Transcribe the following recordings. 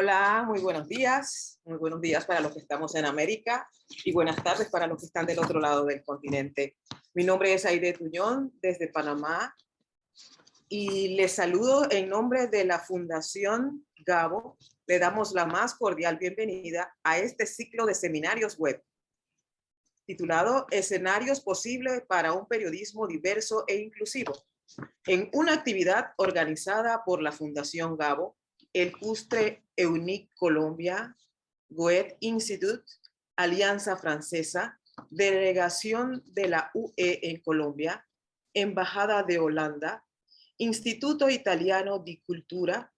Hola, muy buenos días. Muy buenos días para los que estamos en América y buenas tardes para los que están del otro lado del continente. Mi nombre es Aide Tuñón, desde Panamá, y les saludo en nombre de la Fundación Gabo. Le damos la más cordial bienvenida a este ciclo de seminarios web, titulado Escenarios posibles para un periodismo diverso e inclusivo, en una actividad organizada por la Fundación Gabo, el Custre EUNIC Colombia, Goethe Institute, Alianza Francesa, Delegación de la UE en Colombia, Embajada de Holanda, Instituto Italiano di Cultura,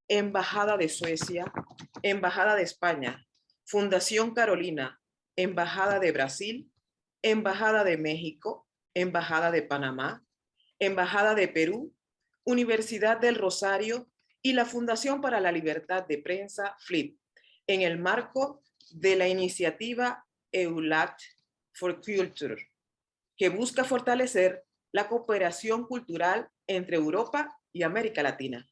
Embajada de Suecia, Embajada de España, Fundación Carolina, Embajada de Brasil, Embajada de México, Embajada de Panamá, Embajada de Perú, Universidad del Rosario y la Fundación para la Libertad de Prensa, FLIP, en el marco de la iniciativa EULAT for Culture, que busca fortalecer la cooperación cultural entre Europa y América Latina.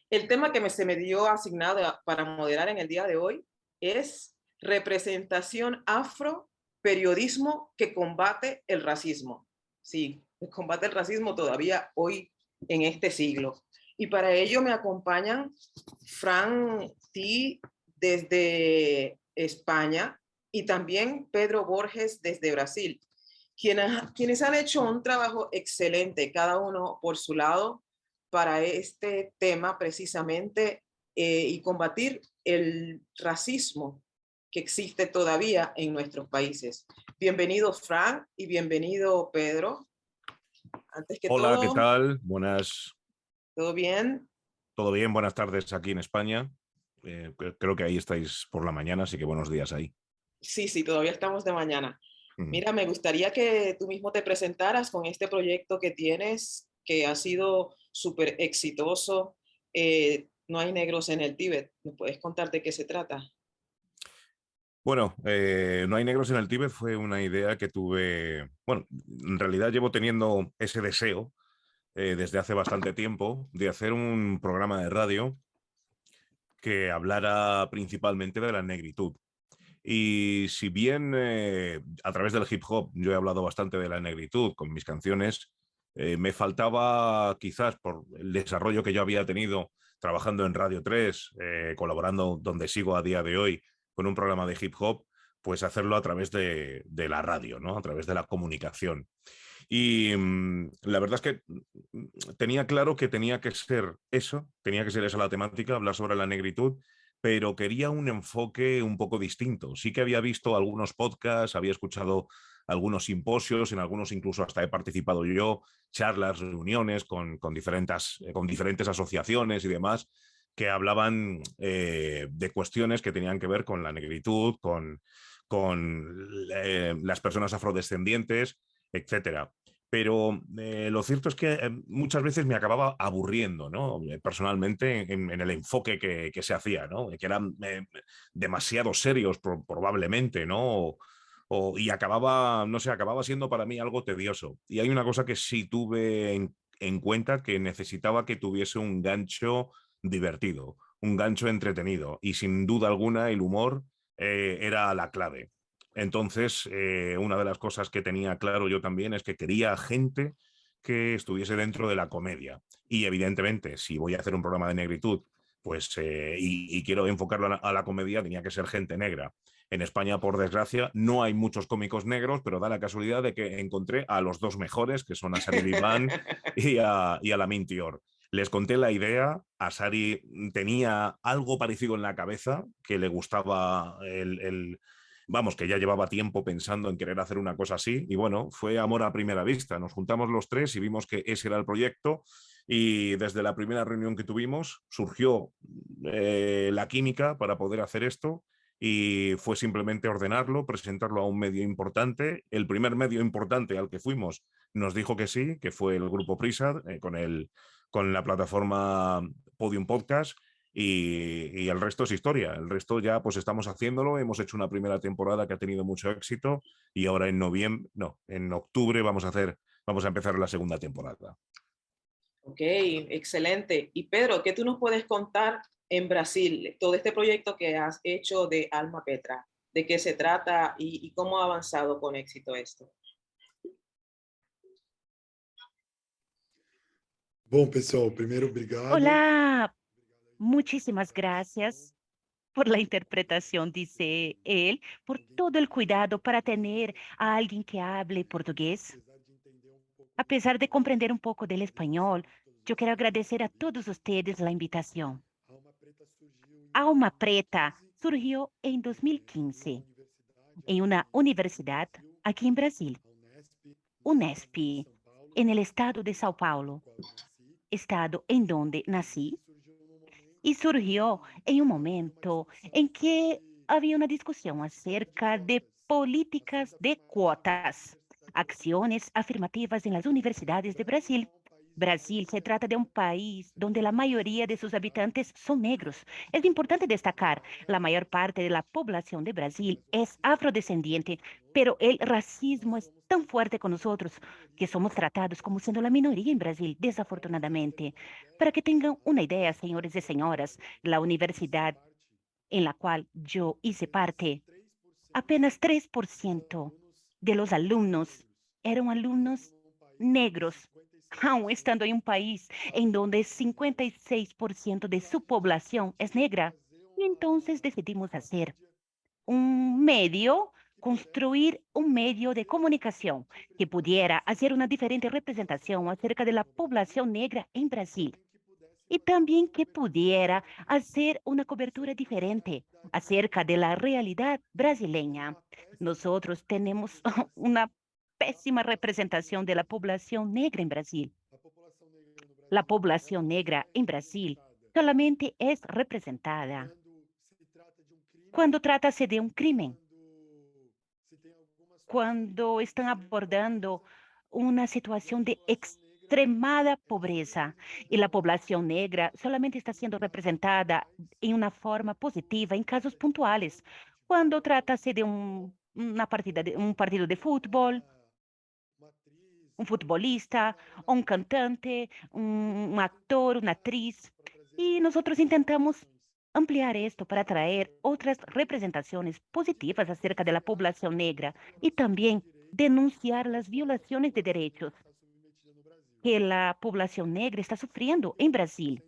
El tema que se me dio asignado para moderar en el día de hoy es representación afro, periodismo que combate el racismo. Sí, combate el racismo todavía hoy en este siglo. Y para ello me acompañan Fran T. desde España y también Pedro Borges desde Brasil, quienes han hecho un trabajo excelente, cada uno por su lado, para este tema precisamente y combatir el racismo que existe todavía en nuestros países. Bienvenido, Fran, y bienvenido, Pedro. Antes que Hola, todo, ¿qué tal? Buenas. ¿todo bien? ¿Todo bien? Buenas tardes aquí en España. Creo que ahí estáis por la mañana, así que buenos días ahí. Sí, todavía estamos de mañana. Mira, me gustaría que tú mismo te presentaras con este proyecto que tienes, que ha sido súper exitoso. No hay negros en el Tíbet. ¿Me puedes contar de qué se trata? Bueno, No hay negros en el Tíbet fue una idea que tuve, bueno, en realidad llevo teniendo ese deseo desde hace bastante tiempo de hacer un programa de radio que hablara principalmente de la negritud. Y si bien a través del hip hop yo he hablado bastante de la negritud con mis canciones, me faltaba quizás por el desarrollo que yo había tenido trabajando en Radio 3, colaborando donde sigo a día de hoy con un programa de hip hop, pues hacerlo a través de la radio, ¿no? A través de la comunicación. Y la verdad es que tenía claro que tenía que ser esa la temática, hablar sobre la negritud, pero quería un enfoque un poco distinto. Sí que había visto algunos podcasts, había escuchado algunos simposios, en algunos incluso hasta he participado yo, charlas, reuniones con diferentes asociaciones y demás que hablaban de cuestiones que tenían que ver con la negritud, con las personas afrodescendientes, etcétera. Pero lo cierto es que muchas veces me acababa aburriendo, ¿no? Personalmente, en el enfoque que se hacía, ¿no? Que eran demasiado serios probablemente, ¿no? Y acababa, no sé, acababa siendo para mí algo tedioso. Y hay una cosa que sí tuve en cuenta, que necesitaba que tuviese un gancho divertido, un gancho entretenido. Y sin duda alguna el humor era la clave. Entonces, una de las cosas que tenía claro yo también es que quería gente que estuviese dentro de la comedia. Y evidentemente, si voy a hacer un programa de negritud, pues, y quiero enfocarlo a la comedia, tenía que ser gente negra. En España, por desgracia, no hay muchos cómicos negros, pero da la casualidad de que encontré a los dos mejores, que son a Sari Vivan y a Lamin Tior. Les conté la idea, a Sari tenía algo parecido en la cabeza, que le gustaba vamos, que ya llevaba tiempo pensando en querer hacer una cosa así y bueno, fue amor a primera vista. Nos juntamos los tres y vimos que ese era el proyecto y desde la primera reunión que tuvimos surgió la química para poder hacer esto y fue simplemente ordenarlo, presentarlo a un medio importante. El primer medio importante al que fuimos nos dijo que sí, que fue el grupo Prisa con la plataforma Podium Podcast y el resto es historia. El resto ya pues estamos haciéndolo. Hemos hecho una primera temporada que ha tenido mucho éxito y ahora en octubre vamos a empezar la segunda temporada. Ok, excelente. Y Pedro, ¿qué tú nos puedes contar en Brasil? Todo este proyecto que has hecho de Alma Petra, ¿de qué se trata y cómo ha avanzado con éxito esto? Bom, pessoal, primeiro, obrigado. Hola, muchísimas gracias por la interpretación, dice él, por todo el cuidado para tener a alguien que hable portugués. A pesar de comprender un poco del español, yo quiero agradecer a todos ustedes la invitación. Alma Preta surgió en 2015 en una universidad aquí en Brasil, Unesp, en el estado de São Paulo, estado en donde nací, y surgió en un momento en que había una discusión acerca de políticas de cuotas, acciones afirmativas en las universidades de Brasil. Brasil se trata de un país donde la mayoría de sus habitantes son negros. Es importante destacar, la mayor parte de la población de Brasil es afrodescendiente, pero el racismo es tan fuerte con nosotros que somos tratados como siendo la minoría en Brasil, desafortunadamente. Para que tengan una idea, señores y señoras, la universidad en la cual yo hice parte, apenas 3% de los alumnos eran alumnos negros, aun estando en un país en donde 56% de su población es negra. Y entonces decidimos hacer un medio, construir un medio de comunicación que pudiera hacer una diferente representación acerca de la población negra en Brasil y también que pudiera hacer una cobertura diferente acerca de la realidad brasileña. Nosotros tenemos una pésima representación de la población negra en Brasil. La población negra en Brasil solamente es representada cuando trata-se de un crimen, cuando están abordando una situación de extremada pobreza y la población negra solamente está siendo representada en una forma positiva en casos puntuales, cuando trata-se de una partida un partido de fútbol, un futbolista, o un cantante, un actor, una actriz. Y nosotros intentamos ampliar esto para traer otras representaciones positivas acerca de la población negra y también denunciar las violaciones de derechos que la población negra está sufriendo en Brasil.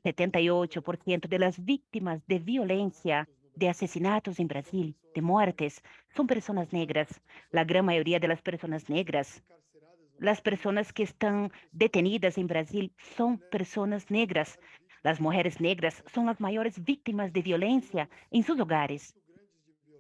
78% de las víctimas de violencia, de asesinatos en Brasil, de muertes, son personas negras. La gran mayoría de las personas negras, las personas que están detenidas en Brasil son personas negras. Las mujeres negras son las mayores víctimas de violencia en sus hogares.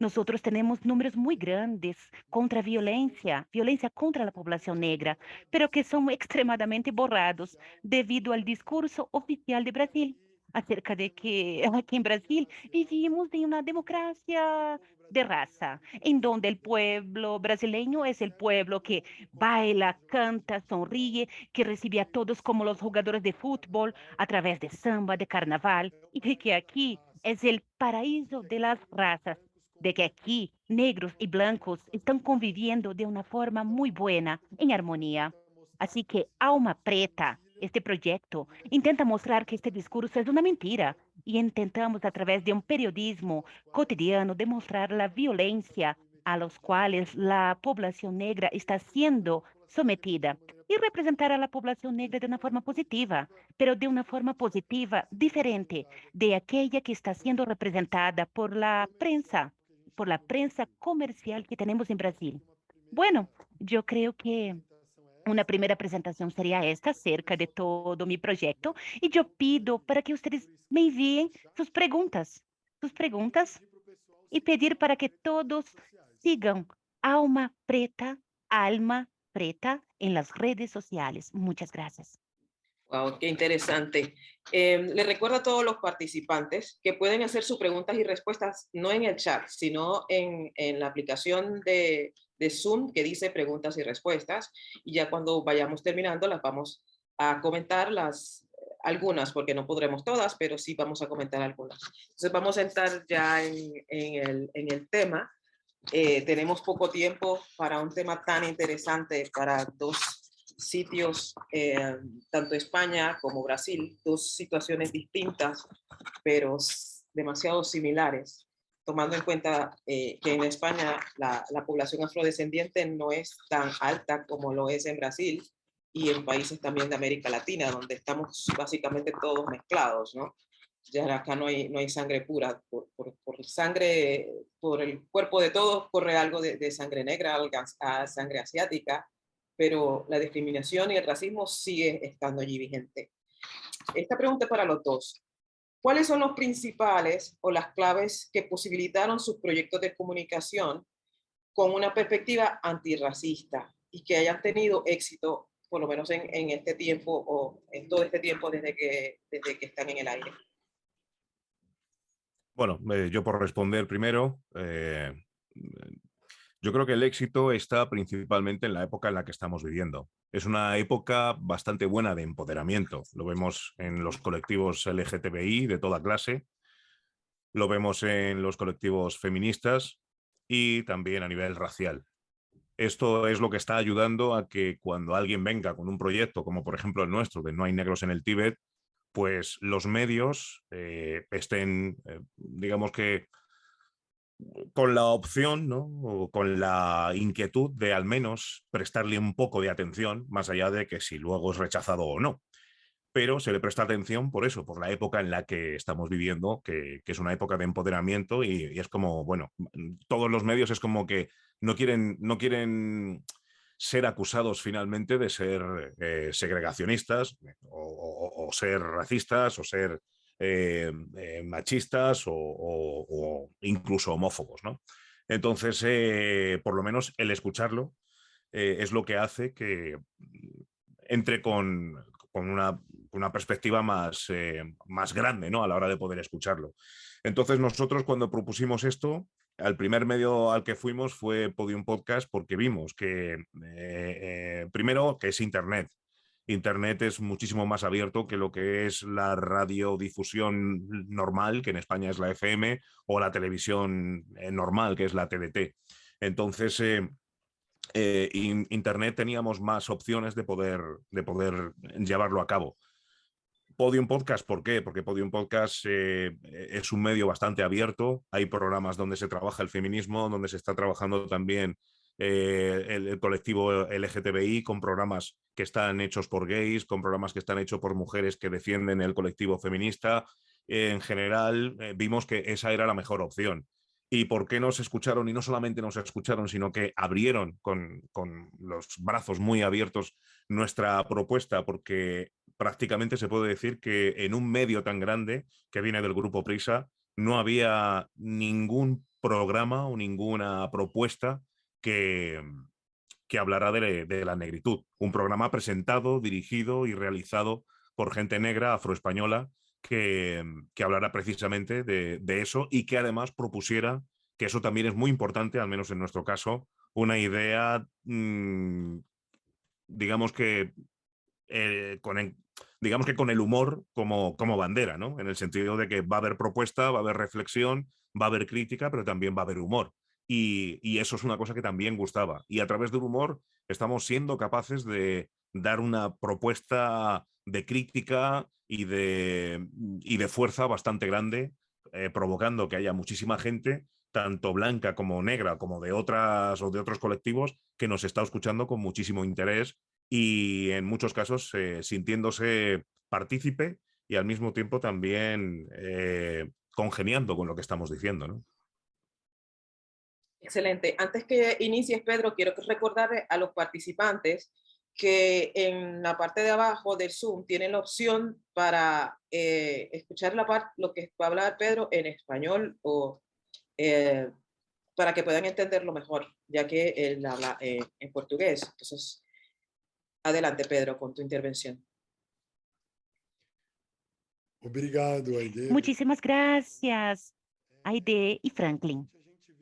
Nosotros tenemos números muy grandes contra violencia, violencia contra la población negra, pero que son extremadamente borrados debido al discurso oficial de Brasil acerca de que aquí en Brasil vivimos en una democracia de raza, en donde el pueblo brasileño es el pueblo que baila, canta, sonríe, que recibe a todos como los jugadores de fútbol a través de samba, de carnaval, y que aquí es el paraíso de las razas, de que aquí negros y blancos están conviviendo de una forma muy buena, en armonía. Así que Alma Preta, este proyecto, intenta mostrar que este discurso es una mentira y intentamos a través de un periodismo cotidiano demostrar la violencia a los cuales la población negra está siendo sometida y representar a la población negra de una forma positiva, pero de una forma positiva diferente de aquella que está siendo representada por la prensa comercial que tenemos en Brasil. Bueno, yo creo que una primera presentación sería esta acerca de todo mi proyecto y yo pido para que ustedes me envíen sus preguntas y pedir para que todos sigan Alma Preta en las redes sociales. Muchas gracias. Wow, qué interesante. Le recuerdo a todos los participantes que pueden hacer sus preguntas y respuestas no en el chat, sino en la aplicación de Zoom que dice preguntas y respuestas. Y ya cuando vayamos terminando las vamos a comentar algunas, porque no podremos todas, pero sí vamos a comentar algunas. Entonces vamos a entrar ya en el tema. Tenemos poco tiempo para un tema tan interesante para dos sitios, tanto España como Brasil, dos situaciones distintas, pero demasiado similares, tomando en cuenta que en España la población afrodescendiente no es tan alta como lo es en Brasil y en países también de América Latina, donde estamos básicamente todos mezclados, ¿no? Ya acá no hay sangre pura, por sangre, por el cuerpo de todos corre algo de sangre negra a sangre asiática, pero la discriminación y el racismo sigue estando allí vigente. Esta pregunta es para los dos. ¿Cuáles son los principales o las claves que posibilitaron sus proyectos de comunicación con una perspectiva antirracista y que hayan tenido éxito, por lo menos en este tiempo o en todo este tiempo desde que están en el aire? Bueno, yo por responder primero, yo creo que el éxito está principalmente en la época en la que estamos viviendo. Es una época bastante buena de empoderamiento. Lo vemos en los colectivos LGTBI de toda clase, lo vemos en los colectivos feministas y también a nivel racial. Esto es lo que está ayudando a que cuando alguien venga con un proyecto, como por ejemplo el nuestro, de No hay negros en el Tíbet, pues los medios estén, digamos que, con la opción, ¿no? O con la inquietud de al menos prestarle un poco de atención, más allá de que si luego es rechazado o no. Pero se le presta atención por eso, por la época en la que estamos viviendo, que es una época de empoderamiento y es como, bueno, todos los medios es como que no quieren ser acusados finalmente de ser segregacionistas o ser racistas o ser machistas o incluso homófobos, ¿no? Entonces, por lo menos el escucharlo es lo que hace que entre con una perspectiva más grande, ¿no? A la hora de poder escucharlo. Entonces nosotros cuando propusimos esto, al primer medio al que fuimos fue Podium Podcast porque vimos que, primero, que es Internet. Internet es muchísimo más abierto que lo que es la radiodifusión normal, que en España es la FM, o la televisión normal, que es la TDT. Entonces, Internet teníamos más opciones de poder llevarlo a cabo. Podium Podcast, ¿por qué? Porque Podium Podcast es un medio bastante abierto. Hay programas donde se trabaja el feminismo, donde se está trabajando también el colectivo LGTBI, con programas que están hechos por gays, con programas que están hechos por mujeres que defienden el colectivo feminista. En general, vimos que esa era la mejor opción. ¿Y por qué nos escucharon? Y no solamente nos escucharon, sino que abrieron con los brazos muy abiertos nuestra propuesta, porque prácticamente se puede decir que en un medio tan grande que viene del grupo Prisa no había ningún programa o ninguna propuesta que, que hablara de la negritud. Un programa presentado, dirigido y realizado por gente negra, afroespañola, que hablara precisamente de eso y que además propusiera, que eso también es muy importante, al menos en nuestro caso, una idea, digamos que digamos que con el humor como bandera, ¿no? En el sentido de que va a haber propuesta, va a haber reflexión, va a haber crítica, pero también va a haber humor. Y eso es una cosa que también gustaba. Y a través del humor estamos siendo capaces de dar una propuesta de crítica y de fuerza bastante grande, provocando que haya muchísima gente, tanto blanca como negra, como de otras o de otros colectivos, que nos está escuchando con muchísimo interés y en muchos casos sintiéndose partícipe y al mismo tiempo también congeniando con lo que estamos diciendo, ¿no? Excelente. Antes que inicies, Pedro, quiero recordarle a los participantes que en la parte de abajo del Zoom tienen la opción para escuchar lo que va a hablar Pedro en español o para que puedan entenderlo mejor, ya que él habla en portugués. Entonces, adelante, Pedro, con tu intervención. Obrigado, Aide. Muchísimas gracias, Aide y Franklin.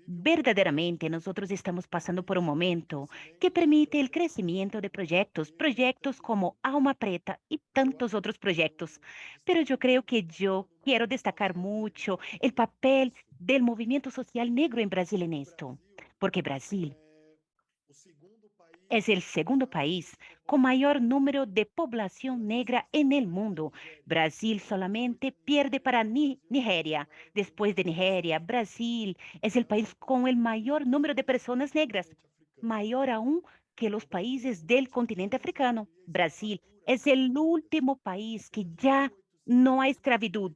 Verdaderamente, nosotros estamos pasando por un momento que permite el crecimiento de proyectos como Alma Preta y tantos otros proyectos. Pero yo creo que yo quiero destacar mucho el papel del movimiento social negro en Brasil en esto, porque Brasil es el segundo país con mayor número de población negra en el mundo. Brasil solamente pierde para Nigeria. Después de Nigeria, Brasil es el país con el mayor número de personas negras, mayor aún que los países del continente africano. Brasil es el último país que ya no hay esclavitud,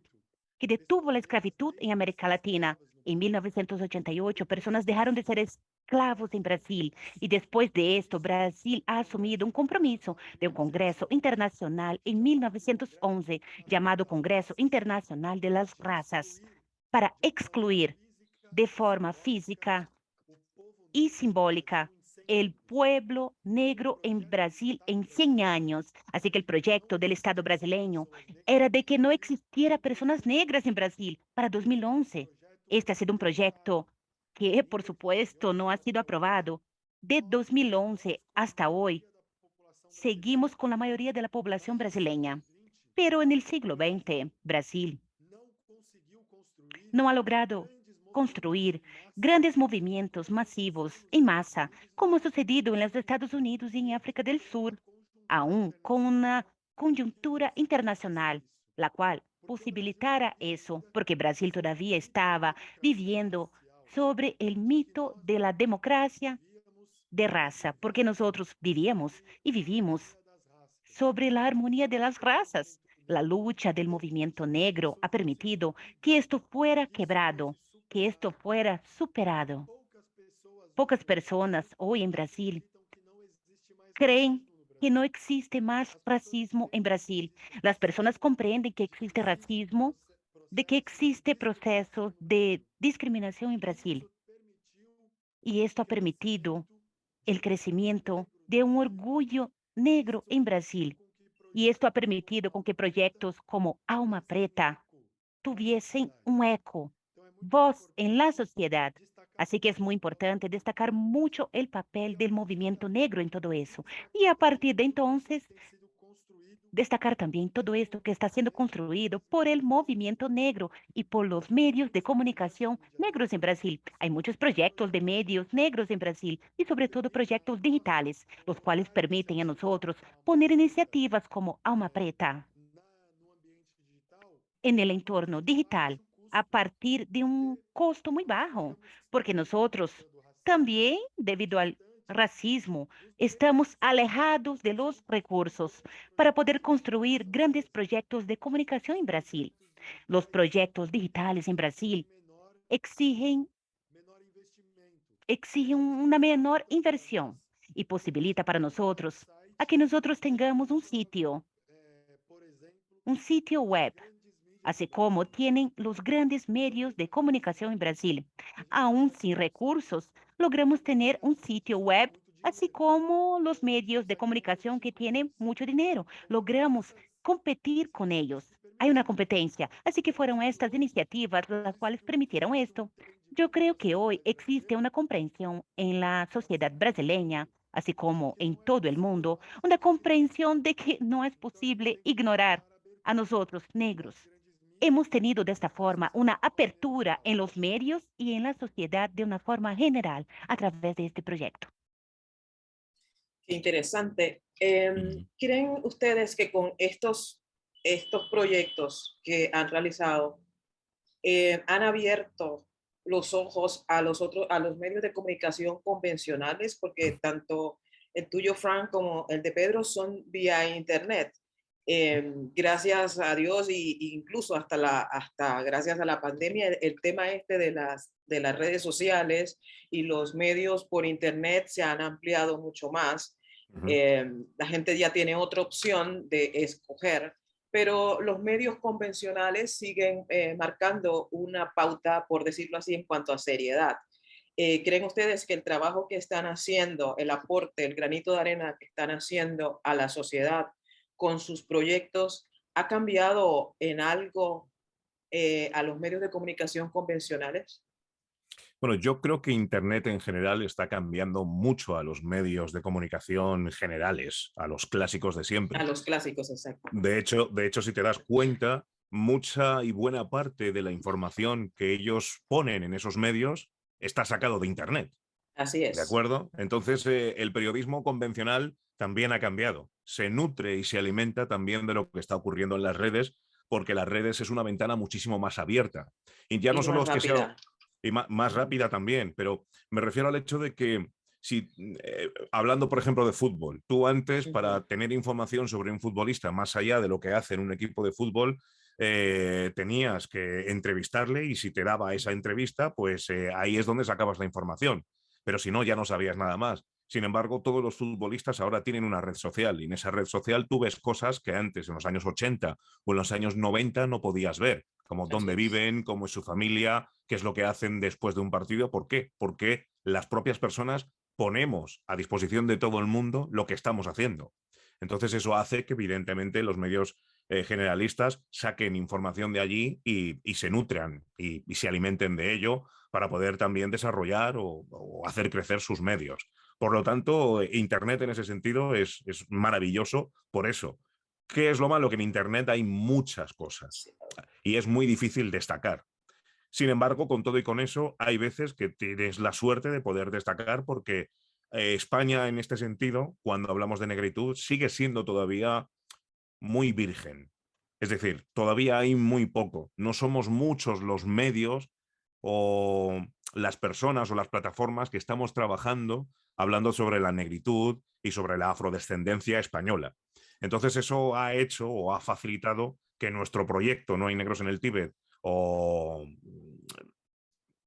que detuvo la esclavitud en América Latina. En 1988, personas dejaron de ser esclavos en Brasil y después de esto, Brasil ha asumido un compromiso de un Congreso Internacional en 1911 llamado Congreso Internacional de las Razas para excluir de forma física y simbólica el pueblo negro en Brasil en 100 años. Así que el proyecto del Estado brasileño era de que no existiera personas negras en Brasil para 2011. Este ha sido un proyecto que, por supuesto, no ha sido aprobado. De 2011 hasta hoy, seguimos con la mayoría de la población brasileña. Pero en el siglo XX, Brasil no ha logrado construir grandes movimientos masivos en masa, como ha sucedido en los Estados Unidos y en África del Sur, aún con una coyuntura internacional, la cual posibilitara eso, porque Brasil todavía estaba viviendo sobre el mito de la democracia de raza, porque nosotros vivíamos y vivimos sobre la armonía de las razas. La lucha del movimiento negro ha permitido que esto fuera quebrado, que esto fuera superado. Pocas personas hoy en Brasil creen que no existe más racismo en Brasil. Las personas comprenden que existe racismo, de que existe procesos de discriminación en Brasil. Y esto ha permitido el crecimiento de un orgullo negro en Brasil. Y esto ha permitido con que proyectos como Alma Preta tuviesen un eco, voz en la sociedad. Así que es muy importante destacar mucho el papel del movimiento negro en todo eso. Y a partir de entonces, destacar también todo esto que está siendo construido por el movimiento negro y por los medios de comunicación negros en Brasil. Hay muchos proyectos de medios negros en Brasil y sobre todo proyectos digitales, los cuales permiten a nosotros poner iniciativas como Alma Preta en el entorno digital a partir de un costo muy bajo, porque nosotros también, debido al racismo, estamos alejados de los recursos para poder construir grandes proyectos de comunicación en Brasil. Los proyectos digitales en Brasil exigen, exigen una menor inversión y posibilita para nosotros a que nosotros tengamos un sitio web así como tienen los grandes medios de comunicación en Brasil. Aún sin recursos, logramos tener un sitio web, así como los medios de comunicación que tienen mucho dinero. Logramos competir con ellos. Hay una competencia, así que fueron estas iniciativas las cuales permitieron esto. Yo creo que hoy existe una comprensión en la sociedad brasileña, así como en todo el mundo, una comprensión de que no es posible ignorar a nosotros, negros. Hemos tenido de esta forma una apertura en los medios y en la sociedad de una forma general a través de este proyecto. Qué interesante. Ujú. ¿Creen ustedes que con estos proyectos que han realizado han abierto los ojos a a los medios de comunicación convencionales? Porque tanto el tuyo, Frank, como el de Pedro son vía internet. Gracias a Dios incluso hasta gracias a la pandemia, el tema este de las redes sociales y los medios por internet se han ampliado mucho más. Ujú. La gente ya tiene otra opción de escoger, pero los medios convencionales siguen marcando una pauta, por decirlo así, en cuanto a seriedad. ¿Creen ustedes que el trabajo que están haciendo, el aporte, el granito de arena que están haciendo a la sociedad con sus proyectos ha cambiado en algo a los medios de comunicación convencionales? Bueno, yo creo que Internet en general está cambiando mucho a los medios de comunicación generales, a los clásicos de A siempre. los clásicos, exacto. De hecho, si te das cuenta, mucha y buena parte de la información que ellos ponen en esos medios está sacado de Internet. Así ¿De es. acuerdo? Entonces, el periodismo convencional también ha cambiado. Se nutre y se alimenta también de lo que está ocurriendo en las redes, porque las redes es una ventana muchísimo más abierta. Y ya no Y solo más es que sea rápida. y más rápida también, pero me refiero al hecho de que si, hablando por ejemplo de fútbol, tú antes Ujú. para tener información sobre un futbolista más allá de lo que hace en un equipo de fútbol, tenías que entrevistarle y si te daba esa entrevista, pues ahí es donde sacabas la información. Pero si no, ya no sabías nada más. Sin embargo, todos los futbolistas ahora tienen una red social y en esa red social tú ves cosas que antes, en los años 80 o en los años 90, no podías ver, como Así dónde es. viven, cómo es su familia, qué es lo que hacen después de un partido. ¿Por qué? Porque las propias personas ponemos a disposición de todo el mundo lo que estamos haciendo. Entonces eso hace que evidentemente los medios generalistas saquen información de allí y se nutran y se alimenten de ello para poder también desarrollar o hacer crecer sus medios. Por lo tanto, Internet en ese sentido es maravilloso por eso. ¿Qué es lo malo? Que en Internet hay muchas cosas Sí. y es muy difícil destacar. Sin embargo, con todo y con eso, hay veces que tienes la suerte de poder destacar porque España en este sentido, cuando hablamos de negritud, sigue siendo todavía muy virgen. Es decir, todavía hay muy poco. No somos muchos los medios o las personas o las plataformas que estamos trabajando hablando sobre la negritud y sobre la afrodescendencia española. Entonces eso ha hecho o ha facilitado que nuestro proyecto No hay negros en el Tíbet o,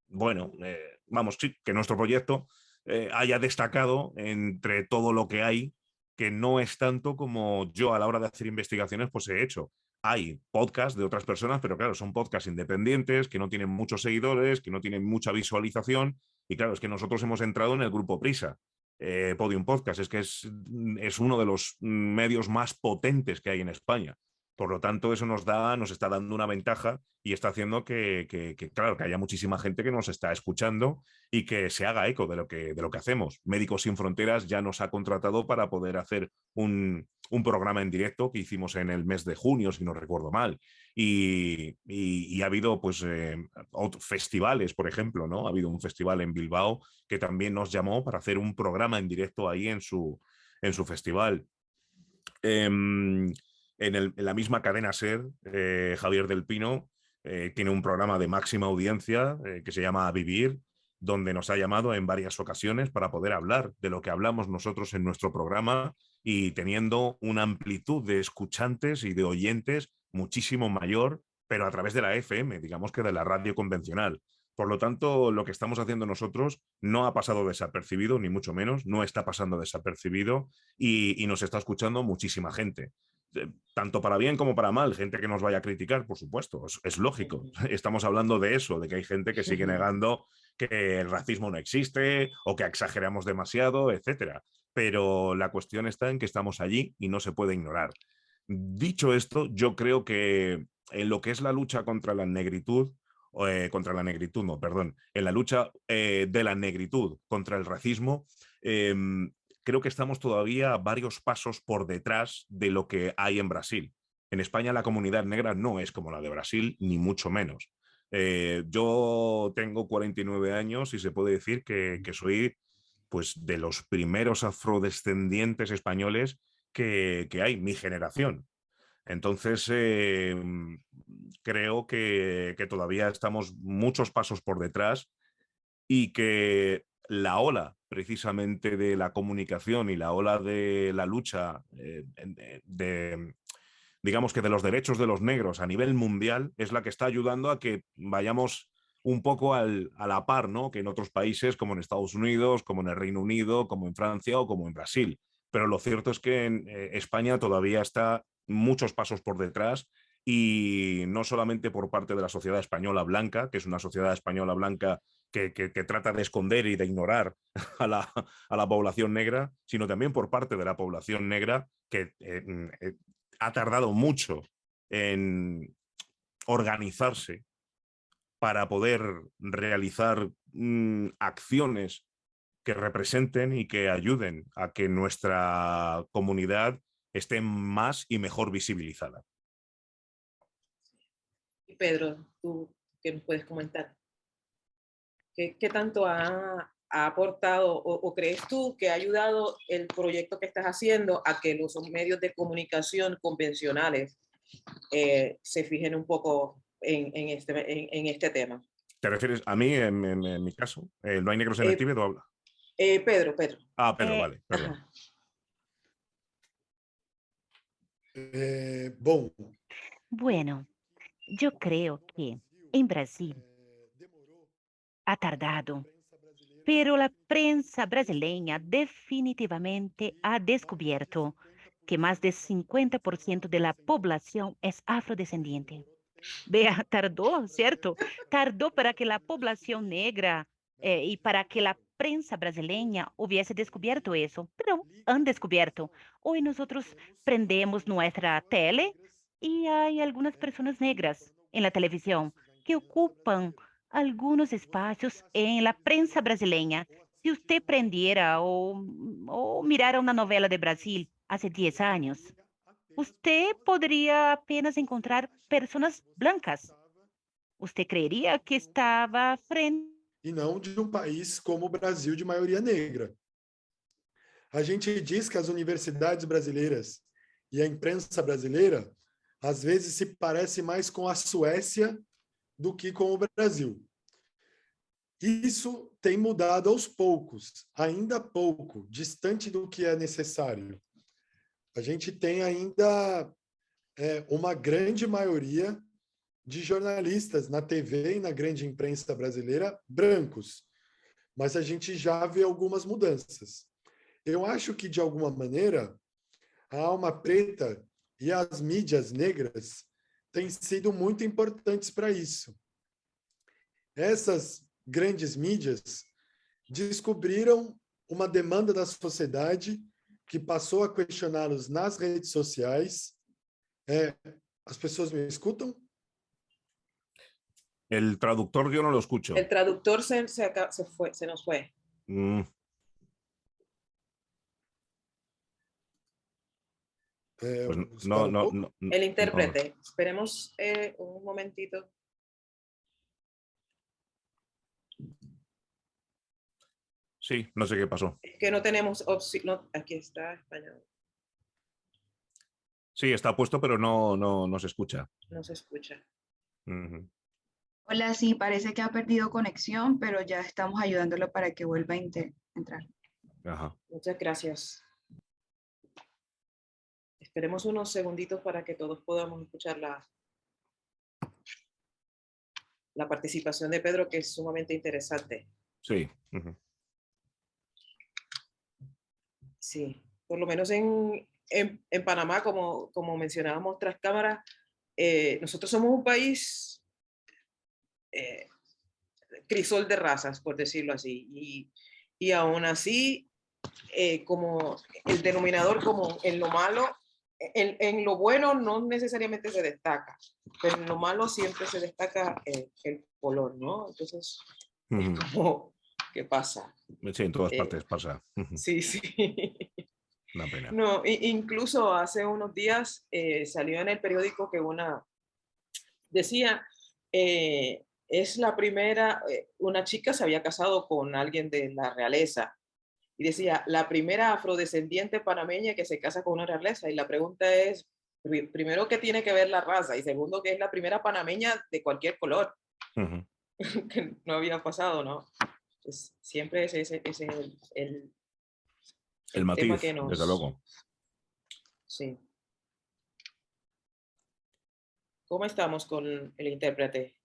bueno, vamos, sí, que nuestro proyecto haya destacado entre todo lo que hay, que no es tanto como yo a la hora de hacer investigaciones pues he hecho. Hay podcasts de otras personas, pero claro, son podcasts independientes, que no tienen muchos seguidores, que no tienen mucha visualización, y claro, es que nosotros hemos entrado en el grupo Prisa. Podium Podcast es que es uno de los medios más potentes que hay en España. Por lo tanto, eso nos está dando una ventaja y está haciendo claro, que haya muchísima gente que nos está escuchando y que se haga eco de lo que hacemos. Médicos Sin Fronteras ya nos ha contratado para poder hacer un programa en directo que hicimos en el mes de junio, si no recuerdo mal. Y ha habido pues festivales, por ejemplo, ¿no? Ha habido un festival en Bilbao que también nos llamó para hacer un programa en directo ahí en su festival. En la misma cadena SER, Javier del Pino tiene un programa de máxima audiencia que se llama A Vivir, donde nos ha llamado en varias ocasiones para poder hablar de lo que hablamos nosotros en nuestro programa y teniendo una amplitud de escuchantes y de oyentes muchísimo mayor, pero a través de la FM, digamos que de la radio convencional. Por lo tanto, lo que estamos haciendo nosotros no ha pasado desapercibido, ni mucho menos, no está pasando desapercibido y nos está escuchando muchísima gente. Tanto para bien como para mal, gente que nos vaya a criticar, por supuesto, es lógico. Ujú. Estamos hablando de eso, de que hay gente que sigue negando que el racismo no existe o que exageramos demasiado, etcétera. Pero la cuestión está en que estamos allí y no se puede ignorar. Dicho esto, yo creo que en lo que es la lucha contra la negritud, contra la negritud, no, perdón, en la lucha de la negritud contra el racismo, eh, creo que estamos todavía varios pasos por detrás de lo que hay en Brasil. En España la comunidad negra no es como la de Brasil, ni mucho menos. Yo tengo 49 años y se puede decir que soy pues, de los primeros afrodescendientes españoles que hay, mi generación. Entonces, creo que todavía estamos muchos pasos por detrás y que la ola precisamente de la comunicación y la ola de la lucha digamos que de los derechos de los negros a nivel mundial es la que está ayudando a que vayamos un poco a la par, ¿no? Que en otros países como en Estados Unidos, como en el Reino Unido, como en Francia o como en Brasil. Pero lo cierto es que en España todavía está muchos pasos por detrás y no solamente por parte de la sociedad española blanca, que es una sociedad española blanca que trata de esconder y de ignorar a la población negra, sino también por parte de la población negra que ha tardado mucho en organizarse para poder realizar acciones que representen y que ayuden a que nuestra comunidad esté más y mejor visibilizada. Y Pedro, ¿tú qué nos puedes comentar? ¿Qué tanto ha ha aportado o crees tú que ha ayudado el proyecto que estás haciendo a que los medios de comunicación convencionales se fijen un poco en este tema? ¿Te refieres a mí en mi caso? ¿No hay negros en el Tíbet o habla? Pedro. Ah, Pedro, Eh, vale, perdón. Ajá. Bom, Bueno, yo creo que en Brasil demorou ha a tardado, imprensa brasileira pero la prensa brasileña definitivamente ha descubierto que más de 50% de la población es afrodescendiente. Vea, tardó, ¿cierto? Tardó para que la población negra y para que la prensa brasileña hubiese descubierto eso, pero han descubierto. Hoy nosotros prendemos nuestra tele y hay algunas personas negras en la televisión que ocupan algunos espacios en la prensa brasileña. Si usted prendiera o mirara una novela de Brasil hace 10 años, usted podría apenas encontrar personas blancas. Usted creería que estaba frente e não de um país como o Brasil de maioria negra. A gente diz que as universidades brasileiras e a imprensa brasileira às vezes se parece mais com a Suécia do que com o Brasil. Isso tem mudado aos poucos, ainda pouco, distante do que é necessário. A gente tem ainda uma grande maioria de jornalistas na TV e na grande imprensa brasileira brancos, mas a gente já vê algumas mudanças. Eu acho que, de alguma maneira, a alma preta e as mídias negras têm sido muito importantes para isso. Essas grandes mídias descobriram uma demanda da sociedade que passou a questioná-los nas redes sociais. As pessoas me escutam? El traductor yo no lo escucho. El traductor se nos fue. Mm, pues Para um pouco? no, El intérprete. Esperemos un momentito. Sí, no sé qué pasó. Es que no tenemos opción. No, aquí está español. Sí, está puesto, pero no se escucha. No se escucha. Ujú. Hola, sí, parece que ha perdido conexión, pero ya estamos ayudándolo para que vuelva a entrar. Ajá. Muchas gracias. Esperemos unos segunditos para que todos podamos escuchar la participación de Pedro, que es sumamente interesante. Sí. Ujú. Sí, por lo menos en Panamá, como mencionábamos tras cámara, nosotros somos un país crisol de razas, por decirlo así, y aún así, como el denominador común en lo malo, en lo bueno no necesariamente se destaca, pero en lo malo siempre se destaca el color, ¿no? Entonces, Ujú. es como, ¿qué pasa? Sí, en todas partes pasa. Ujú. Sí, sí. Una pena. No, incluso hace unos días salió en el periódico que decía, es la primera, una chica se había casado con alguien de la realeza y decía, la primera afrodescendiente panameña que se casa con una realeza. Y la pregunta es, primero, ¿qué tiene que ver la raza? Y segundo, que es la primera panameña de cualquier color. Ujú. Que no había pasado, ¿no? Pues siempre ese es el tema matiz, que nos... desde luego. Sí. ¿Cómo estamos con el intérprete?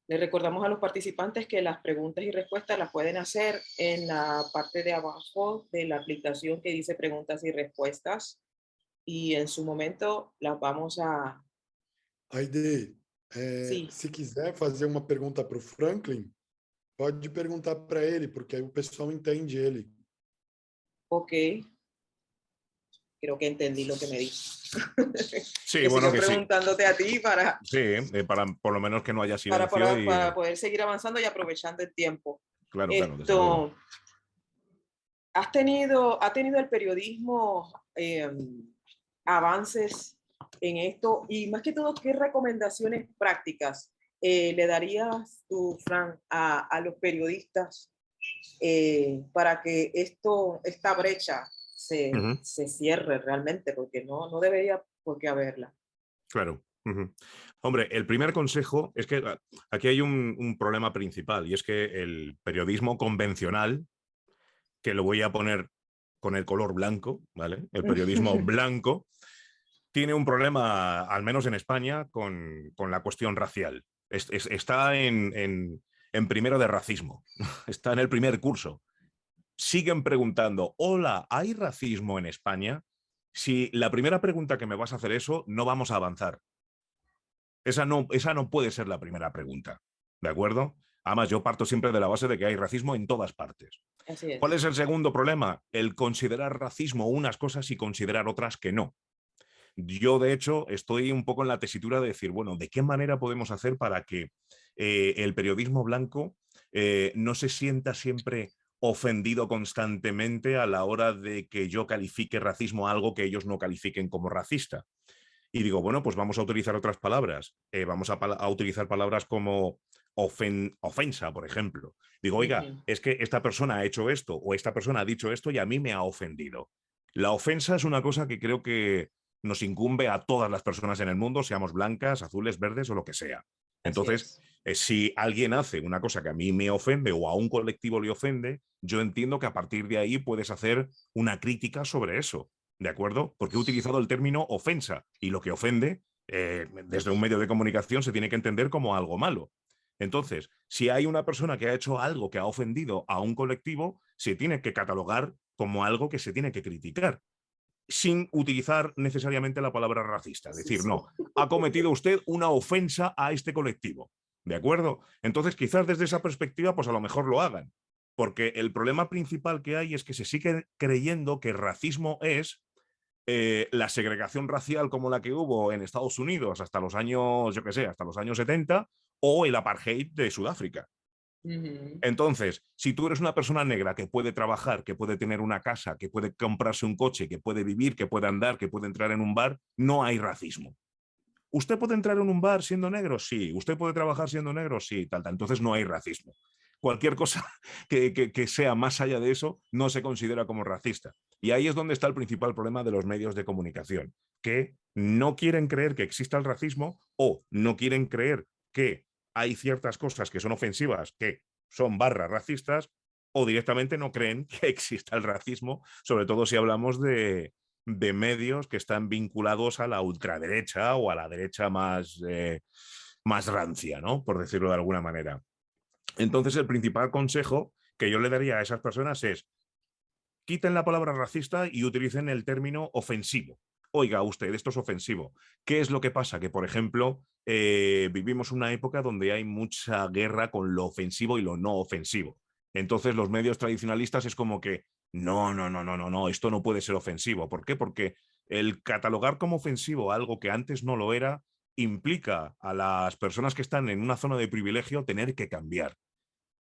Les recordamos a los participantes que las preguntas y respuestas las pueden hacer en la parte de abajo de la aplicación que dice preguntas y respuestas y en su momento las vamos a... Aide, Sí. se quiser fazer uma pergunta para o Franklin, pode perguntar para ele, porque aí o pessoal entende ele. Ok. Creo que entendí lo que me dices. Sí, que bueno, sigan que sí. preguntándote a ti para, Sí, para por lo menos que no haya silencio. para poder seguir avanzando y aprovechando el tiempo. Claro, claro, desde luego. ¿Ha tenido el periodismo avances en esto? Y más que todo, ¿qué recomendaciones prácticas le darías tú, Fran, a los periodistas para que esta brecha Ujú, se cierre realmente? Porque no debería por qué haberla. claro. Ujú. Hombre, el primer consejo es que aquí hay un problema principal y es que el periodismo convencional, que lo voy a poner con el color blanco, ¿vale? El periodismo blanco tiene un problema, al menos en España, con la cuestión racial. Está en primero de racismo, está en el primer curso. Siguen preguntando, hola, ¿hay racismo en España? Si la primera pregunta que me vas a hacer eso, no vamos a avanzar. Esa no puede ser la primera pregunta, ¿de acuerdo? Además, yo parto siempre de la base de que hay racismo en todas partes. Así ¿Cuál es. es el segundo problema? El considerar racismo unas cosas y considerar otras que no. Yo, de hecho, estoy un poco en la tesitura de decir, bueno, ¿de qué manera podemos hacer para que el periodismo blanco no se sienta siempre ofendido constantemente a la hora de que yo califique racismo a algo que ellos no califiquen como racista? Y digo, bueno, pues vamos a utilizar otras palabras. Vamos a utilizar palabras como ofensa, por ejemplo. Digo, oiga, Ujú. es que esta persona ha hecho esto o esta persona ha dicho esto y a mí me ha ofendido. La ofensa es una cosa que creo que nos incumbe a todas las personas en el mundo, seamos blancas, azules, verdes o lo que sea. Así Entonces, es. si alguien hace una cosa que a mí me ofende o a un colectivo le ofende, yo entiendo que a partir de ahí puedes hacer una crítica sobre eso. ¿De acuerdo? Porque he utilizado el término ofensa y lo que ofende, desde un medio de comunicación, se tiene que entender como algo malo. Entonces, si hay una persona que ha hecho algo que ha ofendido a un colectivo, se tiene que catalogar como algo que se tiene que criticar, sin utilizar necesariamente la palabra racista. Es Sí, decir, sí. no, ha cometido usted una ofensa a este colectivo. ¿De acuerdo? Entonces, quizás desde esa perspectiva, pues a lo mejor lo hagan. Porque el problema principal que hay es que se sigue creyendo que racismo es la segregación racial como la que hubo en Estados Unidos hasta los años, yo qué sé, hasta los años 70, o el apartheid de Sudáfrica. Ujú. Entonces, si tú eres una persona negra que puede trabajar, que puede tener una casa, que puede comprarse un coche, que puede vivir, que puede andar, que puede entrar en un bar, no hay racismo. ¿Usted puede entrar en un bar siendo negro? Sí. ¿Usted puede trabajar siendo negro? Sí. Tal. Entonces no hay racismo. Cualquier cosa que sea más allá de eso no se considera como racista. Y ahí es donde está el principal problema de los medios de comunicación, que no quieren creer que exista el racismo o no quieren creer que hay ciertas cosas que son ofensivas, que son barras racistas, o directamente no creen que exista el racismo, sobre todo si hablamos de medios que están vinculados a la ultraderecha o a la derecha más rancia, ¿no? Por decirlo de alguna manera. Entonces, el principal consejo que yo le daría a esas personas es quiten la palabra racista y utilicen el término ofensivo. Oiga, usted, esto es ofensivo. ¿Qué es lo que pasa? Que, por ejemplo, vivimos una época donde hay mucha guerra con lo ofensivo y lo no ofensivo. Entonces, los medios tradicionalistas es como que no, esto no puede ser ofensivo. ¿Por qué? Porque el catalogar como ofensivo algo que antes no lo era implica a las personas que están en una zona de privilegio tener que cambiar.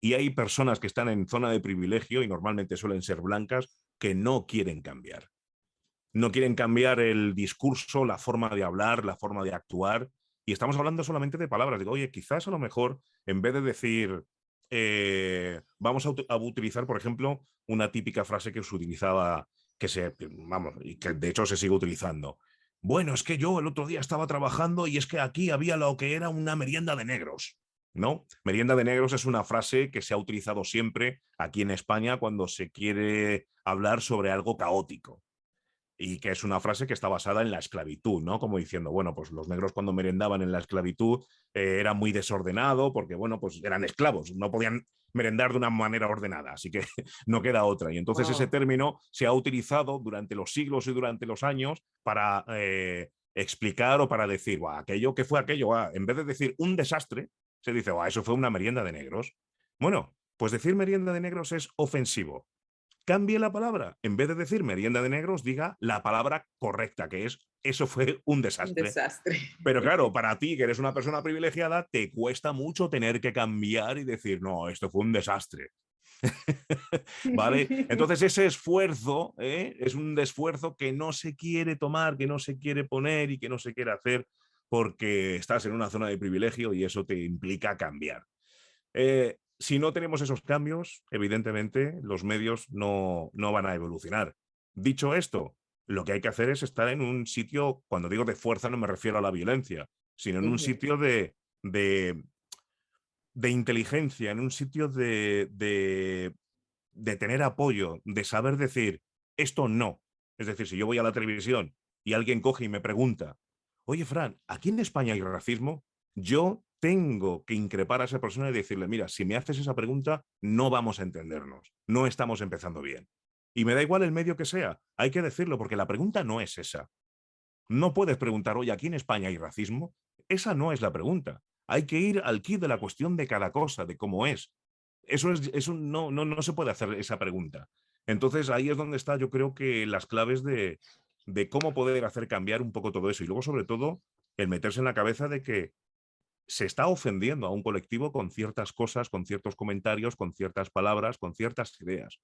Y hay personas que están en zona de privilegio, y normalmente suelen ser blancas, que no quieren cambiar. No quieren cambiar el discurso, la forma de hablar, la forma de actuar. Y estamos hablando solamente de palabras. Digo, oye, quizás a lo mejor, en vez de decir, vamos a utilizar, por ejemplo, una típica frase que se utilizaba, vamos, y que de hecho se sigue utilizando. Bueno, es que yo el otro día estaba trabajando y es que aquí había lo que era una merienda de negros. ¿No? Merienda de negros es una frase que se ha utilizado siempre aquí en España cuando se quiere hablar sobre algo caótico y que es una frase que está basada en la esclavitud, ¿no? Como diciendo, bueno, pues los negros cuando merendaban en la esclavitud era muy desordenado porque, bueno, pues eran esclavos, no podían merendar de una manera ordenada, así que no queda otra. Y entonces ese Wow. término se ha utilizado durante los siglos y durante los años para explicar o para decir, aquello que fue aquello, en vez de decir un desastre, se dice, eso fue una merienda de negros. Bueno, pues decir merienda de negros es ofensivo. Cambie la palabra. En vez de decir merienda de negros, diga la palabra correcta, que es eso fue un Un desastre. desastre. Pero claro, para ti, que eres una persona privilegiada, te cuesta mucho tener que cambiar y decir, no, esto fue un desastre. ¿Vale? Entonces ese esfuerzo es un esfuerzo que no se quiere tomar, que no se quiere poner y que no se quiere hacer porque estás en una zona de privilegio y eso te implica cambiar. Si no tenemos esos cambios, evidentemente los medios no van a evolucionar. Dicho esto, lo que hay que hacer es estar en un sitio, cuando digo de fuerza no me refiero a la violencia, sino en un sitio de inteligencia, en un sitio de tener apoyo, de saber decir, esto no. Es decir, si yo voy a la televisión y alguien coge y me pregunta, oye, Fran, ¿aquí en España hay racismo? Yo tengo que increpar a esa persona y decirle, mira, si me haces esa pregunta, no vamos a entendernos, no estamos empezando bien. Y me da igual el medio que sea, hay que decirlo, porque la pregunta no es esa. No puedes preguntar, oye, ¿aquí en España hay racismo? Esa no es la pregunta. Hay que ir al quid de la cuestión de cada cosa, de cómo es. Eso no se puede hacer esa pregunta. Entonces ahí es donde está, yo creo que las claves de cómo poder hacer cambiar un poco todo eso. Y luego, sobre todo, el meterse en la cabeza de que se está ofendiendo a un colectivo con ciertas cosas, con ciertos comentarios, con ciertas palabras, con ciertas ideas.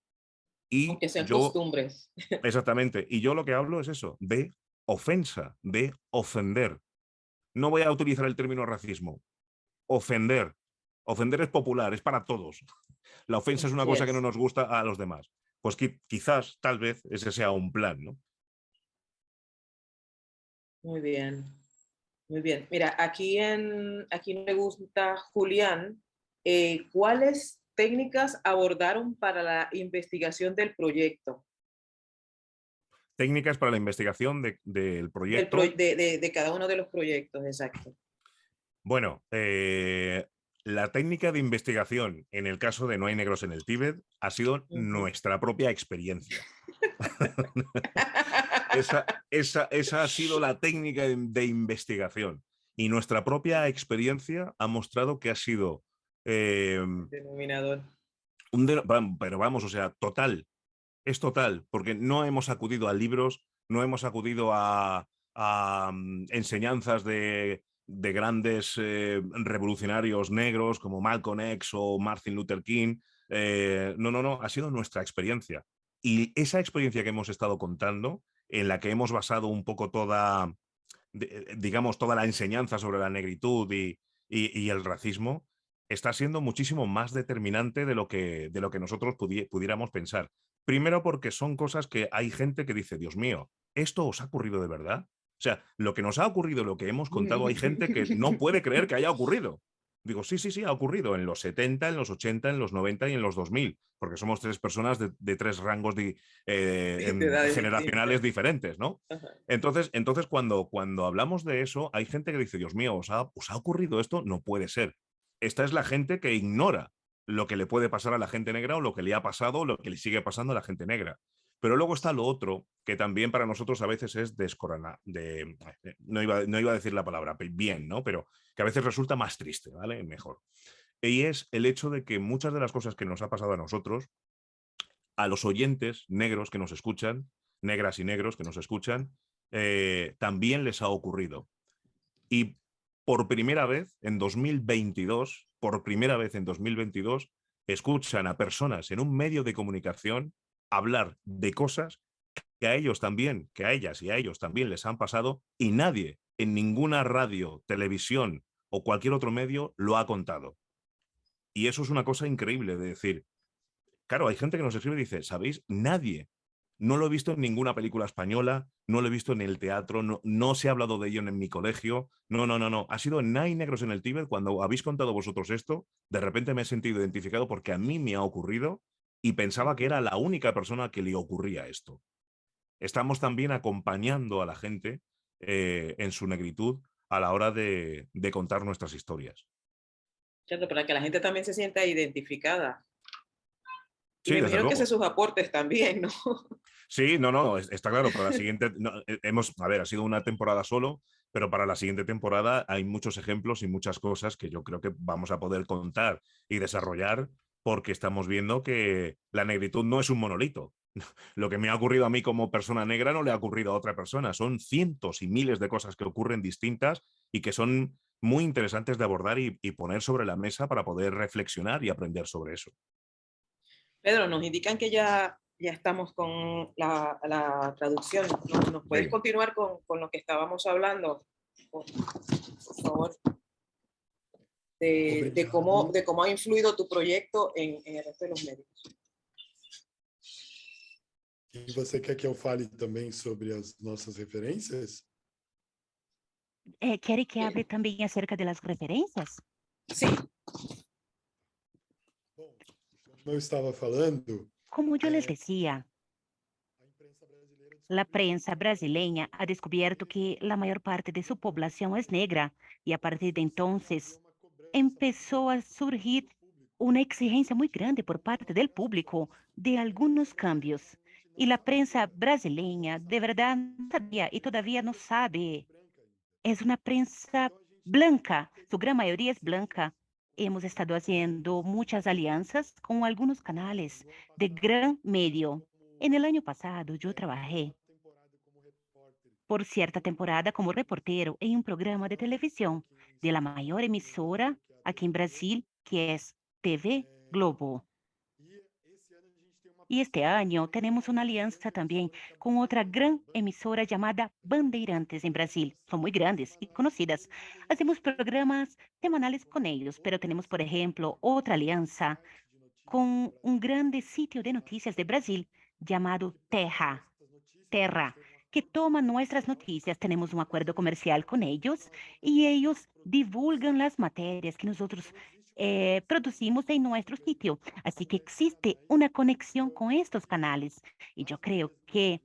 Y Aunque sean yo, costumbres. exactamente, y yo lo que hablo es eso, de ofensa, de ofender. No voy a utilizar el término racismo. Ofender. Ofender es popular, es para todos. La ofensa es una Así cosa que no es. nos gusta a los demás. Pues quizás, tal vez, ese sea un plan, ¿no? Muy bien. Muy bien. Mira, aquí me gusta Julián. ¿Cuáles técnicas abordaron para la investigación del proyecto? Técnicas para la investigación del proyecto. De cada uno de los proyectos, exacto. Bueno, la técnica de investigación en el caso de No hay negros en el Tíbet ha sido nuestra propia experiencia. Esa ha sido la técnica de investigación. Y nuestra propia experiencia ha mostrado que ha sido Denominador. pero vamos, o sea, total. Es total, porque no hemos acudido a libros, no hemos acudido a enseñanzas de grandes revolucionarios negros como Malcolm X o Martin Luther King. No, ha sido nuestra experiencia. Y esa experiencia que hemos estado contando, en la que hemos basado un poco digamos, toda la enseñanza sobre la negritud y el racismo, está siendo muchísimo más determinante de lo que nosotros pudiéramos pensar. Primero porque son cosas que hay gente que dice, Dios mío, ¿esto os ha ocurrido de verdad? O sea, lo que nos ha ocurrido, lo que hemos contado, hay gente que no puede creer que haya ocurrido. Digo, sí, ha ocurrido en los 70, en los 80, en los 90 y en los 2000, porque somos tres personas de tres rangos De edades generacionales distintas. diferentes, ¿no? Ajá. Entonces cuando hablamos de eso, hay gente que dice, Dios mío, ¿os ha ocurrido esto? No puede ser. Esta es la gente que ignora lo que le puede pasar a la gente negra o lo que le ha pasado o lo que le sigue pasando a la gente negra. Pero luego está lo otro, que también para nosotros a veces es no iba a decir la palabra bien, ¿no? Pero que a veces resulta más triste, ¿vale? Mejor. Y es el hecho de que muchas de las cosas que nos ha pasado a nosotros, a los oyentes negros que nos escuchan, negras y negros que nos escuchan, también les ha ocurrido. Y por primera vez en 2022, escuchan a personas en un medio de comunicación hablar de cosas que a ellos también, que a ellas y a ellos también les han pasado y nadie en ninguna radio, televisión o cualquier otro medio lo ha contado. Y eso es una cosa increíble de decir, claro, hay gente que nos escribe y dice, ¿sabéis? Nadie. No lo he visto en ninguna película española, no lo he visto en el teatro, no se ha hablado de ello en mi colegio. No. Ha sido en Hay negros en el Tíbet, cuando habéis contado vosotros esto, de repente me he sentido identificado porque a mí me ha ocurrido y pensaba que era la única persona que le ocurría esto. Estamos también acompañando a la gente en su negritud a la hora de contar nuestras historias. Claro, para que la gente también se sienta identificada. Y Sí, me desde imagino que luego. hace sus aportes también, ¿no? Sí, está claro, para la siguiente, ha sido una temporada solo, pero para la siguiente temporada hay muchos ejemplos y muchas cosas que yo creo que vamos a poder contar y desarrollar porque estamos viendo que la negritud no es un monolito. Lo que me ha ocurrido a mí como persona negra no le ha ocurrido a otra persona. Son cientos y miles de cosas que ocurren distintas y que son muy interesantes de abordar y poner sobre la mesa para poder reflexionar y aprender sobre eso. Pedro, nos indican que ya estamos con la traducción. ¿Nos puedes Venga. continuar con lo que estábamos hablando? Por favor. De cómo ha influido tu proyecto en el resto de los medios. E você quer que eu fale também sobre as nossas referências? ¿Quiere que hable también acerca de las referencias? Sí, Bom, como eu estava falando, Como yo les decía, a imprensa brasileira la prensa brasileña ha descubierto que la mayor parte de su población es negra y a partir de entonces empezó a surgir una exigencia muy grande por parte del público de algunos cambios. Y la prensa brasileña de verdad no sabía y todavía no sabe. Es una prensa blanca, su gran mayoría es blanca. Hemos estado haciendo muchas alianzas con algunos canales de gran medio. En el año pasado yo trabajé por cierta temporada como reportero en un programa de televisión de la mayor emisora aquí en Brasil, que es TV Globo. Y este año tenemos una alianza también con otra gran emisora llamada Bandeirantes en Brasil. Son muy grandes y conocidas. Hacemos programas semanales con ellos, pero tenemos, por ejemplo, otra alianza con un grande sitio de noticias de Brasil llamado Terra, que toma nuestras noticias. Tenemos un acuerdo comercial con ellos y ellos divulgan las materias que nosotros producimos en nuestro sitio. Así que existe una conexión con estos canales y yo creo que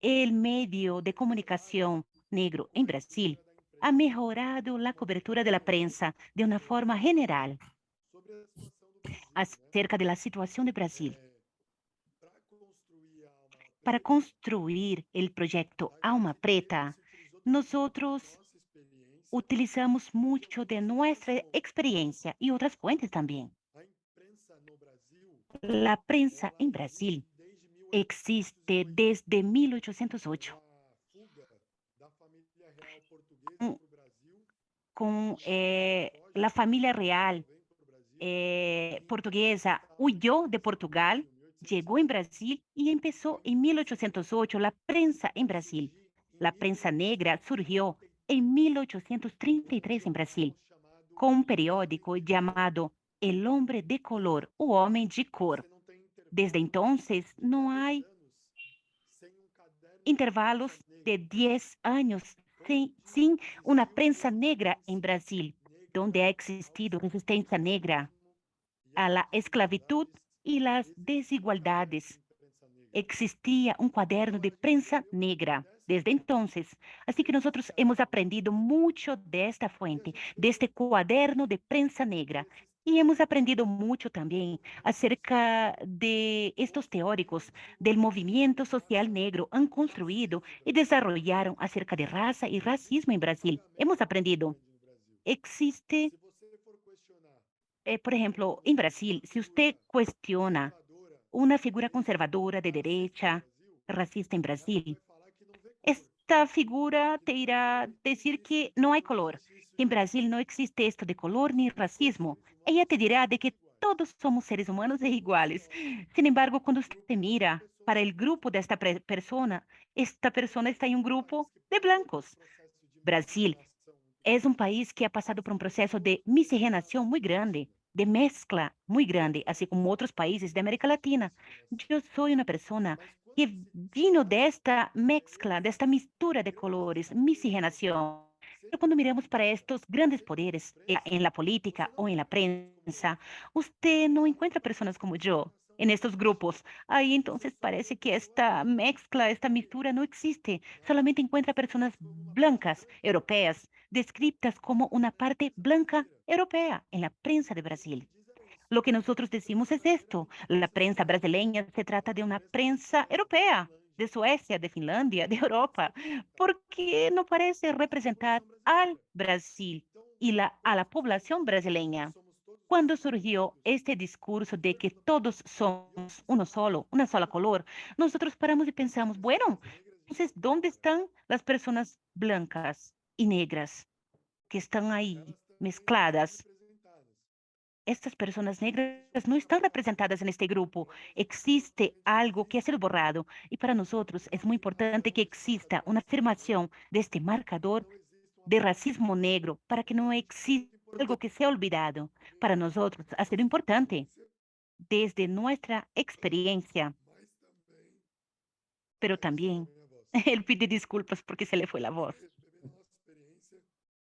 el medio de comunicación negro en Brasil ha mejorado la cobertura de la prensa de una forma general acerca de la situación de Brasil. Para construir el proyecto Alma Preta, nosotros utilizamos mucho de nuestra experiencia y otras fuentes también. La prensa en Brasil existe desde 1808 con la familia real portuguesa huyó de Portugal, llegó en Brasil y empezó en 1808 la prensa en Brasil. La prensa negra surgió en 1833 en Brasil, con un periódico llamado El Hombre de Color, o Homem de Cor. Desde entonces no hay intervalos de 10 años sin una prensa negra en Brasil, donde ha existido resistencia negra a la esclavitud y las desigualdades. Existía un cuaderno de prensa negra desde entonces. Así que nosotros hemos aprendido mucho de esta fuente, de este cuaderno de prensa negra. Y hemos aprendido mucho también acerca de estos teóricos del movimiento social negro. Han construido y desarrollaron acerca de raza y racismo en Brasil. Hemos aprendido. Existe por ejemplo, en Brasil, si usted cuestiona una figura conservadora de derecha, racista en Brasil, esta figura te irá a decir que no hay color, que en Brasil no existe esto de color ni racismo. Ella te dirá de que todos somos seres humanos e iguales. Sin embargo, cuando usted mira para el grupo de esta persona está en un grupo de blancos. Brasil es un país que ha pasado por un proceso de miscigenación muy grande, de mezcla muy grande, así como otros países de América Latina. Yo soy una persona que vino de esta mezcla, de esta mistura de colores, miscigenación. Pero cuando miramos para estos grandes poderes en la política o en la prensa, usted no encuentra personas como yo en estos grupos. Ahí entonces parece que esta mezcla, esta mistura no existe. Solamente encuentra personas blancas, europeas, descritas como una parte blanca europea en la prensa de Brasil. Lo que nosotros decimos es esto: la prensa brasileña se trata de una prensa europea, de Suecia, de Finlandia, de Europa, porque no parece representar al Brasil y a la población brasileña. Cuando surgió este discurso de que todos somos uno solo, una sola color, nosotros paramos y pensamos, bueno, entonces, ¿dónde están las personas blancas y negras que están ahí mezcladas? estas personas negras no están representadas en este grupo. Existe algo que ha sido borrado y para nosotros es muy importante que exista una afirmación de este marcador de racismo negro para que no exista algo que sea olvidado. Para nosotros ha sido importante desde nuestra experiencia, pero también él pide disculpas porque se le fue la voz,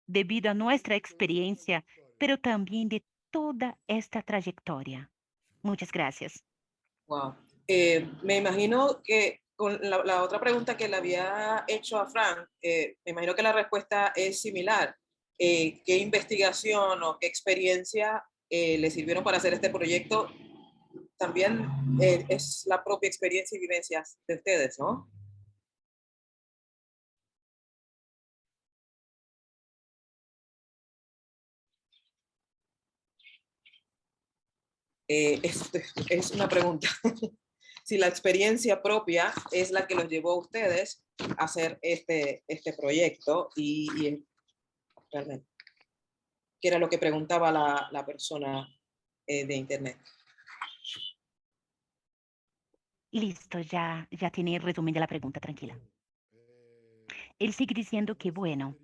debido a nuestra experiencia, pero también de toda esta trayectoria. Muchas gracias. Wow. Me imagino que con la otra pregunta que le había hecho a Frank, me imagino que la respuesta es similar. ¿Qué investigación o qué experiencia le sirvieron para hacer este proyecto? También es la propia experiencia y vivencias de ustedes, ¿no? Es una pregunta. Si la experiencia propia es la que los llevó a ustedes a hacer este proyecto y realmente, que era lo que preguntaba la persona de internet. Listo, ya tiene el resumen de la pregunta, tranquila. Él sigue diciendo que, bueno,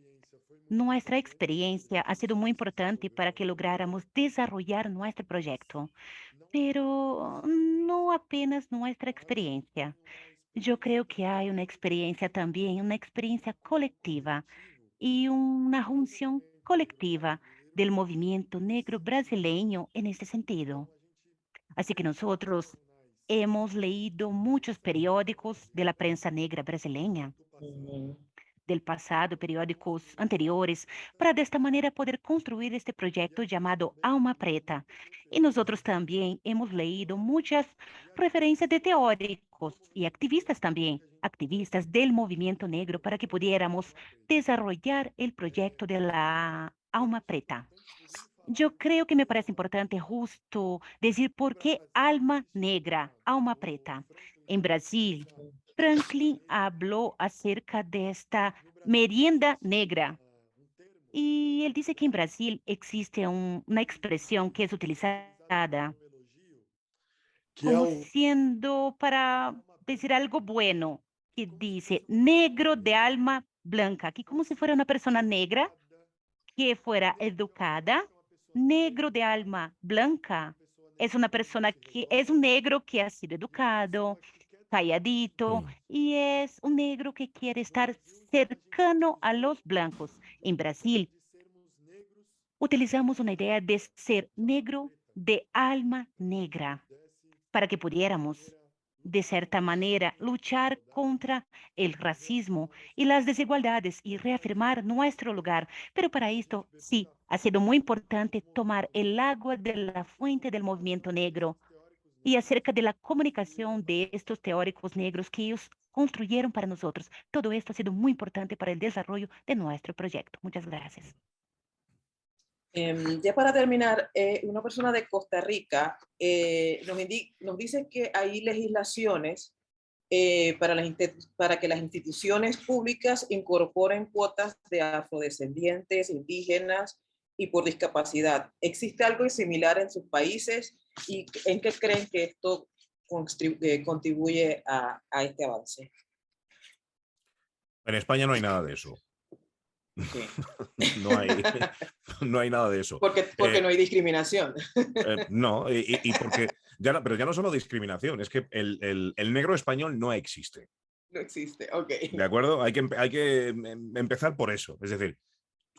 nuestra experiencia ha sido muy importante para que lográramos desarrollar nuestro proyecto, pero no apenas nuestra experiencia. Yo creo que hay una experiencia también, una experiencia colectiva y una junción colectiva del movimiento negro brasileño en este sentido. Así que nosotros hemos leído muchos periódicos de la prensa negra brasileña del pasado, periódicos anteriores, para de esta manera poder construir este proyecto llamado Alma Preta. Y nosotros también hemos leído muchas referencias de teóricos y activistas también, activistas del movimiento negro, para que pudiéramos desarrollar el proyecto de la Alma Preta. Yo creo que me parece importante justo decir por qué alma negra, alma preta. En Brasil, Franklin habló acerca de esta merienda negra y él dice que en Brasil existe una expresión que es utilizada que é como o siendo para decir algo bueno, que dice negro de alma blanca, que como si fuera una persona negra que fuera educada, negro de alma blanca, es una persona que es un negro que ha sido educado, calladito, Mm. y es un negro que quiere estar cercano a los blancos. En Brasil, utilizamos una idea de ser negro de alma negra para que pudiéramos, de cierta manera, luchar contra el racismo y las desigualdades y reafirmar nuestro lugar. Pero para esto, sí, ha sido muy importante tomar el agua de la fuente del movimiento negro y acerca de la comunicación de estos teóricos negros que ellos construyeron para nosotros. Todo esto ha sido muy importante para el desarrollo de nuestro proyecto. Muchas gracias. Ya para terminar, una persona de Costa Rica nos dice que hay legislaciones para que las instituciones públicas incorporen cuotas de afrodescendientes, indígenas y por discapacidad. ¿Existe algo similar en sus países y en qué creen que esto contribuye a este avance? En España no hay nada de eso. Sí. No hay, no hay nada de eso. Porque no hay discriminación. No, y porque pero ya no solo discriminación, es que el negro español no existe. No existe, ok. ¿De acuerdo? Hay que empezar por eso. Es decir,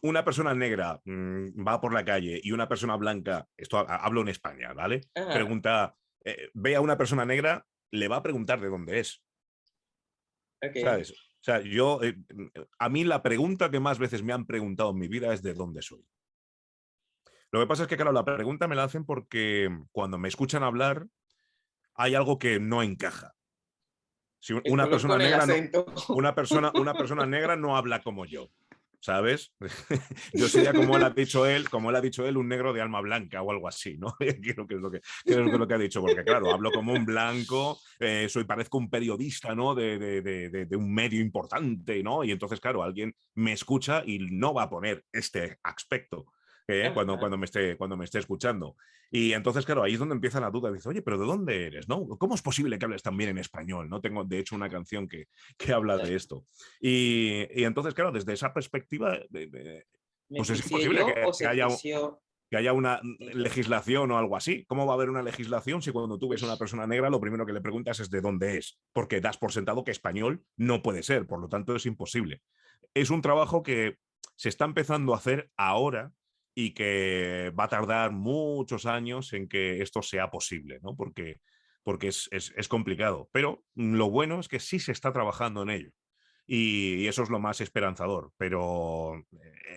una persona negra va por la calle y una persona blanca, esto hablo en España, ¿vale? Ajá. Pregunta, ve a una persona negra, le va a preguntar de dónde es. Okay. ¿Sabes? O sea, a mí la pregunta que más veces me han preguntado en mi vida es de dónde soy. Lo que pasa es que, claro, la pregunta me la hacen porque cuando me escuchan hablar hay algo que no encaja. Si una persona negra una persona negra no habla como yo, ¿sabes? Yo sería como él ha dicho él, un negro de alma blanca o algo así, ¿no? Creo que es lo que ha dicho, porque claro, hablo como un blanco, parezco un periodista, ¿no? De un medio importante, ¿no? Y entonces, claro, alguien me escucha y no va a poner este aspecto. cuando me esté escuchando. Y entonces, claro, ahí es donde empieza la duda. Dice, oye, pero ¿de dónde eres? ¿No? ¿Cómo es posible que hables tan bien en español? No tengo, de hecho, una canción que habla de esto. Y entonces, claro, desde esa perspectiva, ¿Me pues es enjuicié imposible yo o se haya enjuició? que haya una legislación o algo así. ¿Cómo va a haber una legislación si cuando tú ves a una persona negra lo primero que le preguntas es de dónde es? Porque das por sentado que español no puede ser, por lo tanto es imposible. Es un trabajo que se está empezando a hacer ahora y que va a tardar muchos años en que esto sea posible, ¿no? Porque es complicado. Pero lo bueno es que sí se está trabajando en ello. Y eso es lo más esperanzador, pero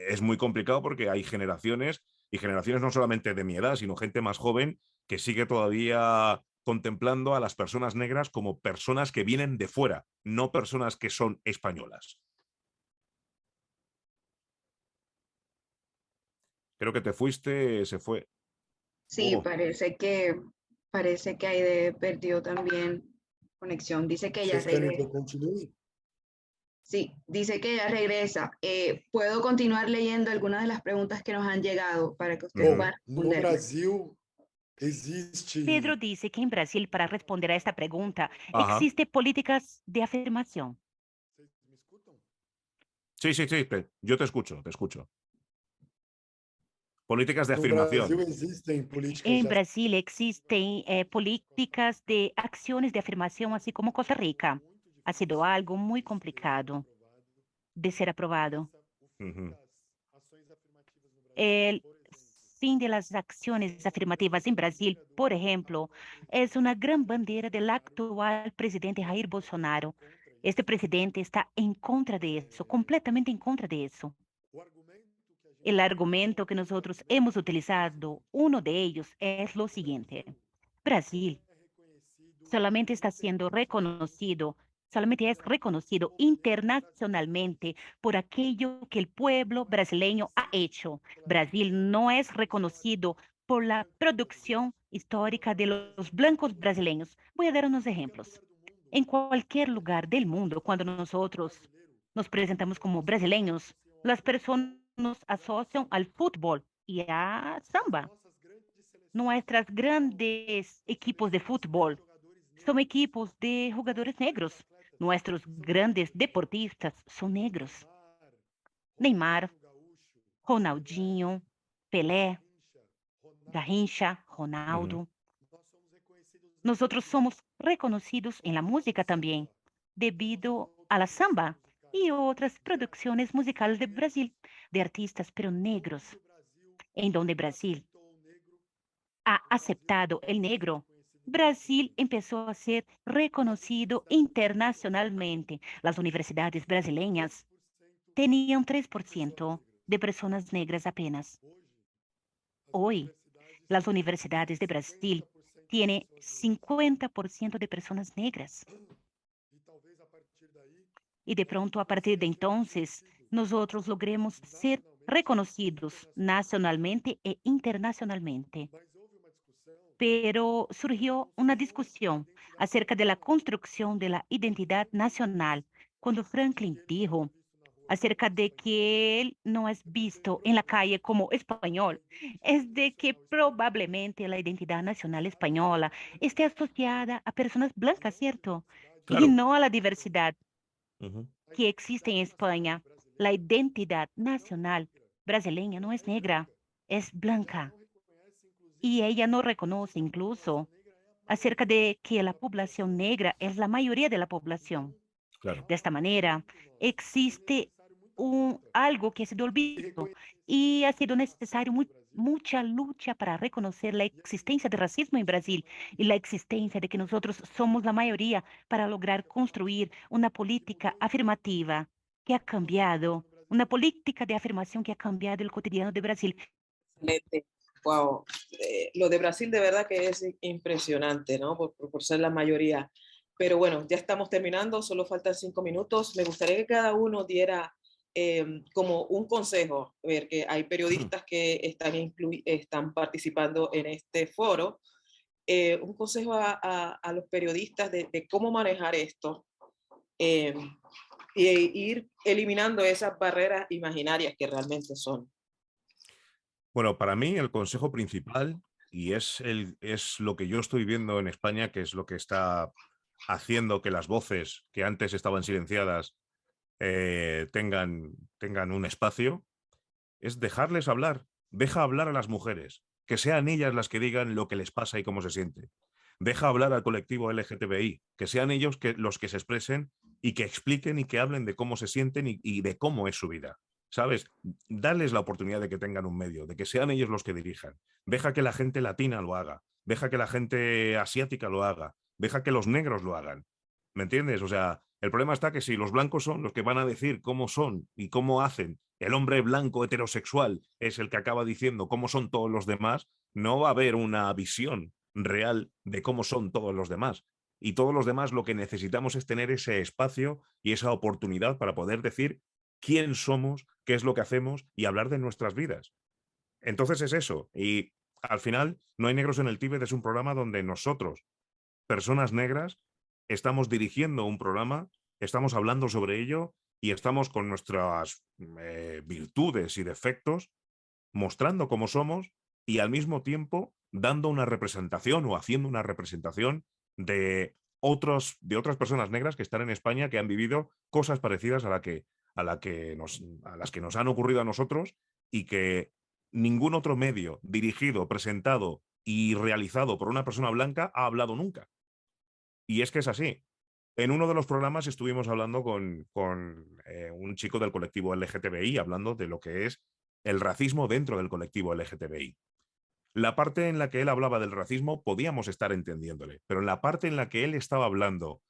es muy complicado porque hay generaciones y generaciones no solamente de mi edad, sino gente más joven que sigue todavía contemplando a las personas negras como personas que vienen de fuera, no personas que son españolas. Creo que te fuiste, se fue. Sí, Oh, parece que Aide perdió también conexión. Dice que ya Vocês querem que regresa. eu continue? Sí, dice que ya regresa. Puedo continuar leyendo algunas de las preguntas que nos han llegado para que ustedes ujú, puedan No responderme. Brasil existe. Pedro dice que en Brasil, para responder a esta pregunta, ajá. existe políticas de afirmación. Vocês me escutam? Sí, sí, sí, yo te escucho, te escucho. Políticas de No Brasil afirmación. existem políticas En de Brasil existen políticas de acciones de afirmación, así como Costa Rica. Ha sido algo muy complicado de ser aprobado. Ujú, El fin de las acciones afirmativas en Brasil, por ejemplo, es una gran bandera del actual presidente Jair Bolsonaro. Este presidente está en contra de eso, completamente en contra de eso. El argumento que nosotros hemos utilizado, uno de ellos es lo siguiente. Brasil solamente está siendo reconocido, solamente es reconocido internacionalmente por aquello que el pueblo brasileño ha hecho. Brasil no es reconocido por la producción histórica de los blancos brasileños. Voy a dar unos ejemplos. En cualquier lugar del mundo, cuando nosotros nos presentamos como brasileños, las personas nos asocian al fútbol y a samba. Nuestras grandes equipos de fútbol son equipos de jugadores negros. Nuestros grandes deportistas son negros. Neymar, Ronaldinho, Pelé, Garrincha, ujú, Ronaldo. Nosotros somos reconocidos en la música también, debido a la samba y otras producciones musicales de Brasil, de artistas pero negros, en donde Brasil ha aceptado el negro. Brasil empezó a ser reconocido internacionalmente. Las universidades brasileñas tenían 3% de personas negras apenas. Hoy, las universidades de Brasil tienen 50% de personas negras. Y de pronto, a partir de entonces, nosotros logremos ser reconocidos nacionalmente e internacionalmente. Pero surgió una discusión acerca de la construcción de la identidad nacional, cuando Franklin dijo acerca de que él no es visto en la calle como español, es de que probablemente la identidad nacional española esté asociada a personas blancas, ¿cierto? Y claro. no a la diversidad Ujú, que existe en España. La identidad nacional brasileña no es negra, es blanca. Y ella no reconoce incluso acerca de que la población negra es la mayoría de la población. claro. De esta manera, existe algo que ha sido olvidado y ha sido necesario mucha lucha para reconocer la existencia de racismo en Brasil y la existencia de que nosotros somos la mayoría para lograr construir una política afirmativa que ha cambiado, una política de afirmación que ha cambiado el cotidiano de Brasil. Excelente. Wow. Lo de Brasil de verdad que es impresionante, ¿no? Por ser la mayoría. Pero bueno, ya estamos terminando, solo faltan 5 minutos. Me gustaría que cada uno diera como un consejo, ver que hay periodistas que están participando en este foro, un consejo a los periodistas de cómo manejar esto eh, y ir eliminando esas barreras imaginarias que realmente son. Bueno, para mí el consejo principal, y es lo que yo estoy viendo en España, que es lo que está haciendo que las voces que antes estaban silenciadas tengan un espacio, es dejarles hablar. Deja hablar a las mujeres, que sean ellas las que digan lo que les pasa y cómo se siente. Deja hablar al colectivo LGTBI, que sean ellos los que se expresen y que expliquen y que hablen de cómo se sienten y de cómo es su vida. ¿Sabes? Darles la oportunidad de que tengan un medio, de que sean ellos los que dirijan. Deja que la gente latina lo haga, deja que la gente asiática lo haga, deja que los negros lo hagan. ¿Me entiendes? O sea, el problema está que si los blancos son los que van a decir cómo son y cómo hacen, el hombre blanco heterosexual es el que acaba diciendo cómo son todos los demás, no va a haber una visión real de cómo son todos los demás. Y todos los demás lo que necesitamos es tener ese espacio y esa oportunidad para poder decir quién somos, qué es lo que hacemos y hablar de nuestras vidas. Entonces es eso. Y al final, No hay negros en el Tíbet es un programa donde nosotros, personas negras, estamos dirigiendo un programa, estamos hablando sobre ello y estamos con nuestras virtudes y defectos mostrando cómo somos y al mismo tiempo dando una representación o haciendo una representación de otras personas negras que están en España que han vivido cosas parecidas a las que nos han ocurrido a nosotros y que ningún otro medio dirigido, presentado y realizado por una persona blanca ha hablado nunca. Y es que es así. En uno de los programas estuvimos hablando con un chico del colectivo LGTBI, hablando de lo que es el racismo dentro del colectivo LGTBI. La parte en la que él hablaba del racismo podíamos estar entendiéndole, pero en la parte en la que él estaba hablando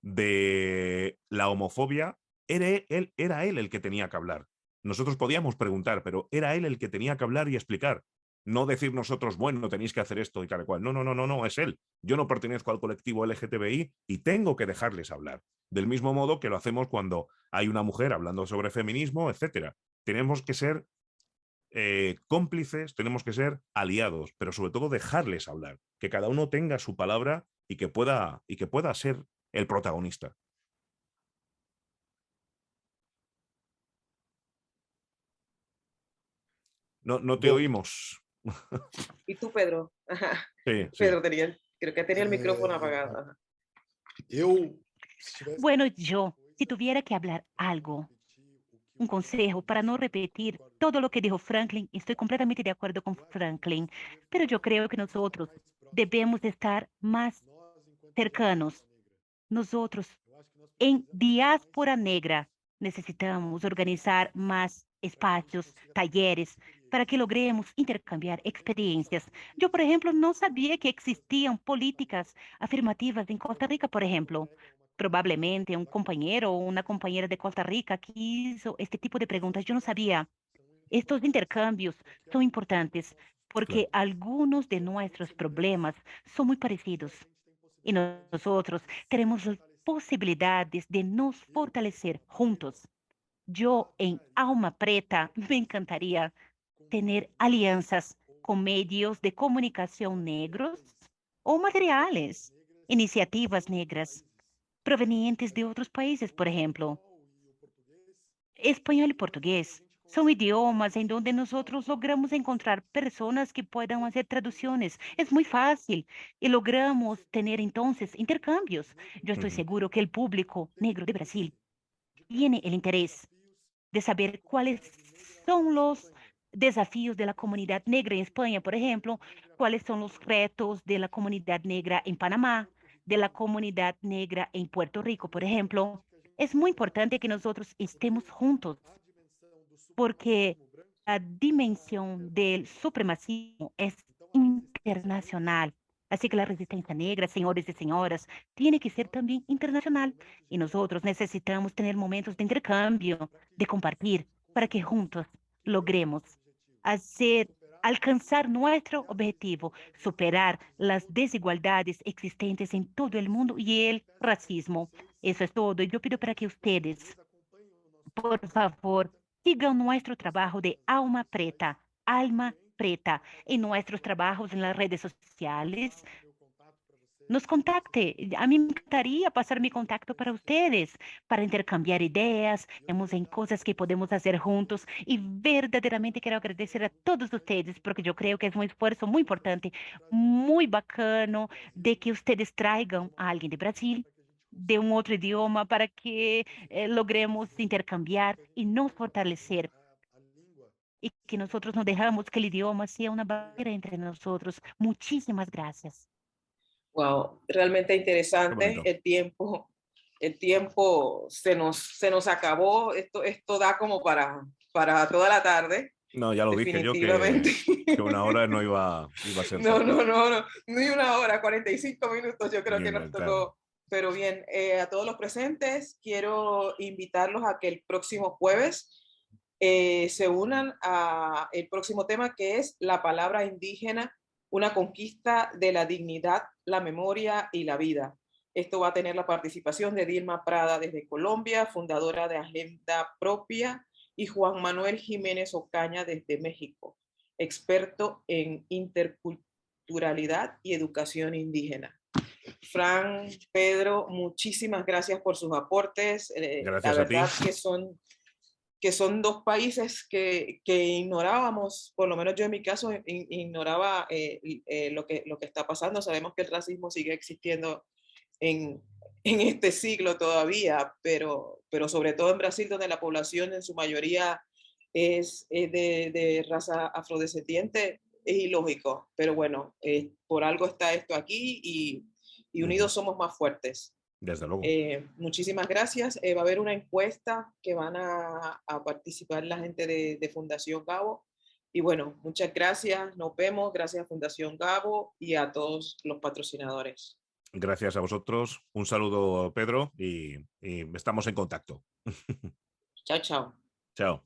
de la homofobia, era él el que tenía que hablar. Nosotros podíamos preguntar, pero era él el que tenía que hablar y explicar. No decir nosotros, bueno, tenéis que hacer esto y tal cual. No, no, no, no, no, es él. Yo no pertenezco al colectivo LGTBI y tengo que dejarles hablar. Del mismo modo que lo hacemos cuando hay una mujer hablando sobre feminismo, etcétera. Tenemos que ser cómplices, tenemos que ser aliados, pero sobre todo dejarles hablar, que cada uno tenga su palabra y que pueda ser el protagonista. No, no te Bom, oímos. ¿Y tú, Pedro? Sí, sí. Pedro creo que tenía el micrófono apagado. Ajá. eu, se tivesse Bueno, yo, si tuviera que hablar algo, un consejo para no repetir todo lo que dijo Franklin, estoy completamente de acuerdo con Franklin, pero yo creo que nosotros debemos estar más cercanos. Nosotros, en Diáspora Negra, necesitamos organizar más espacios, talleres, para que logremos intercambiar experiencias. Yo, por ejemplo, no sabía que existían políticas afirmativas en Costa Rica, por ejemplo. Probablemente un compañero o una compañera de Costa Rica que hizo este tipo de preguntas. Yo no sabía. Estos intercambios son importantes Claro. porque algunos de nuestros problemas son muy parecidos y nosotros tenemos las posibilidades de nos fortalecer juntos. Yo en Alma Preta me encantaría tener alianzas con medios de comunicación negros o materiales, iniciativas negras provenientes de otros países, por ejemplo. Espanhol y portugués son idiomas en donde nosotros logramos encontrar personas que puedan hacer traducciones. Es muy fácil y logramos tener entonces intercambios. Yo estoy Ujú. seguro que el público negro de Brasil tiene el interés de saber cuáles son los desafíos de la comunidad negra en España, por ejemplo, cuáles son los retos de la comunidad negra en Panamá, de la comunidad negra en Puerto Rico, por ejemplo. Es muy importante que nosotros estemos juntos porque la dimensión del supremacismo es internacional. Así que la resistencia negra, señores y señoras, tiene que ser también internacional. Y nosotros necesitamos tener momentos de intercambio, de compartir, para que juntos logremos hacer, alcanzar nuestro objetivo, superar las desigualdades existentes en todo el mundo y el racismo. Eso es todo. Yo pido para que ustedes por favor, sigan nuestro trabajo de Alma Preta, en nuestros trabajos en las redes sociales. nos contacte. A mí me encantaría pasar mi contacto para ustedes, para intercambiar ideas, vemos en cosas que podemos hacer juntos. Y verdaderamente quiero agradecer a todos ustedes, porque yo creo que es un esfuerzo muy importante, muy bacano, de que ustedes traigan a alguien de Brasil, de un otro idioma, para que logremos intercambiar y nos fortalecer. Y que nosotros no dejamos que el idioma sea una barrera entre nosotros. Muchísimas gracias. Wow, realmente Qué interesante. bonito. El tiempo se nos acabó. Esto da como para toda la tarde, No, ya lo dije yo definitivamente. que una hora no iba a ser No, poco. no, no, no, ni una hora, 45 minutos yo creo Ni que nos una, claro. tocó. Pero bien, a todos los presentes, quiero invitarlos a que el próximo jueves se unan a el próximo tema, que es la palabra indígena, una conquista de la dignidad, la memoria y la vida. Esto va a tener la participación de Dilma Prada desde Colombia, fundadora de Agenda Propia, y Juan Manuel Jiménez Ocaña desde México, experto en interculturalidad y educación indígena. Fran, Pedro, muchísimas gracias por sus aportes. La Gracias a ti. verdad que son dos países que ignorábamos, por lo menos yo en mi caso ignoraba lo que está pasando. Sabemos que el racismo sigue existiendo en este siglo todavía, pero sobre todo en Brasil, donde la población en su mayoría es de raza afrodescendiente, es ilógico. Pero bueno, por algo está esto aquí y unidos somos más fuertes. Desde luego. Muchísimas gracias. Va a haber una encuesta que van a participar la gente de Fundación Gabo. Y bueno, muchas gracias. Nos vemos. Gracias a Fundación Gabo y a todos los patrocinadores. Gracias a vosotros. Un saludo, Pedro, y estamos en contacto. Chao, chao. Chao.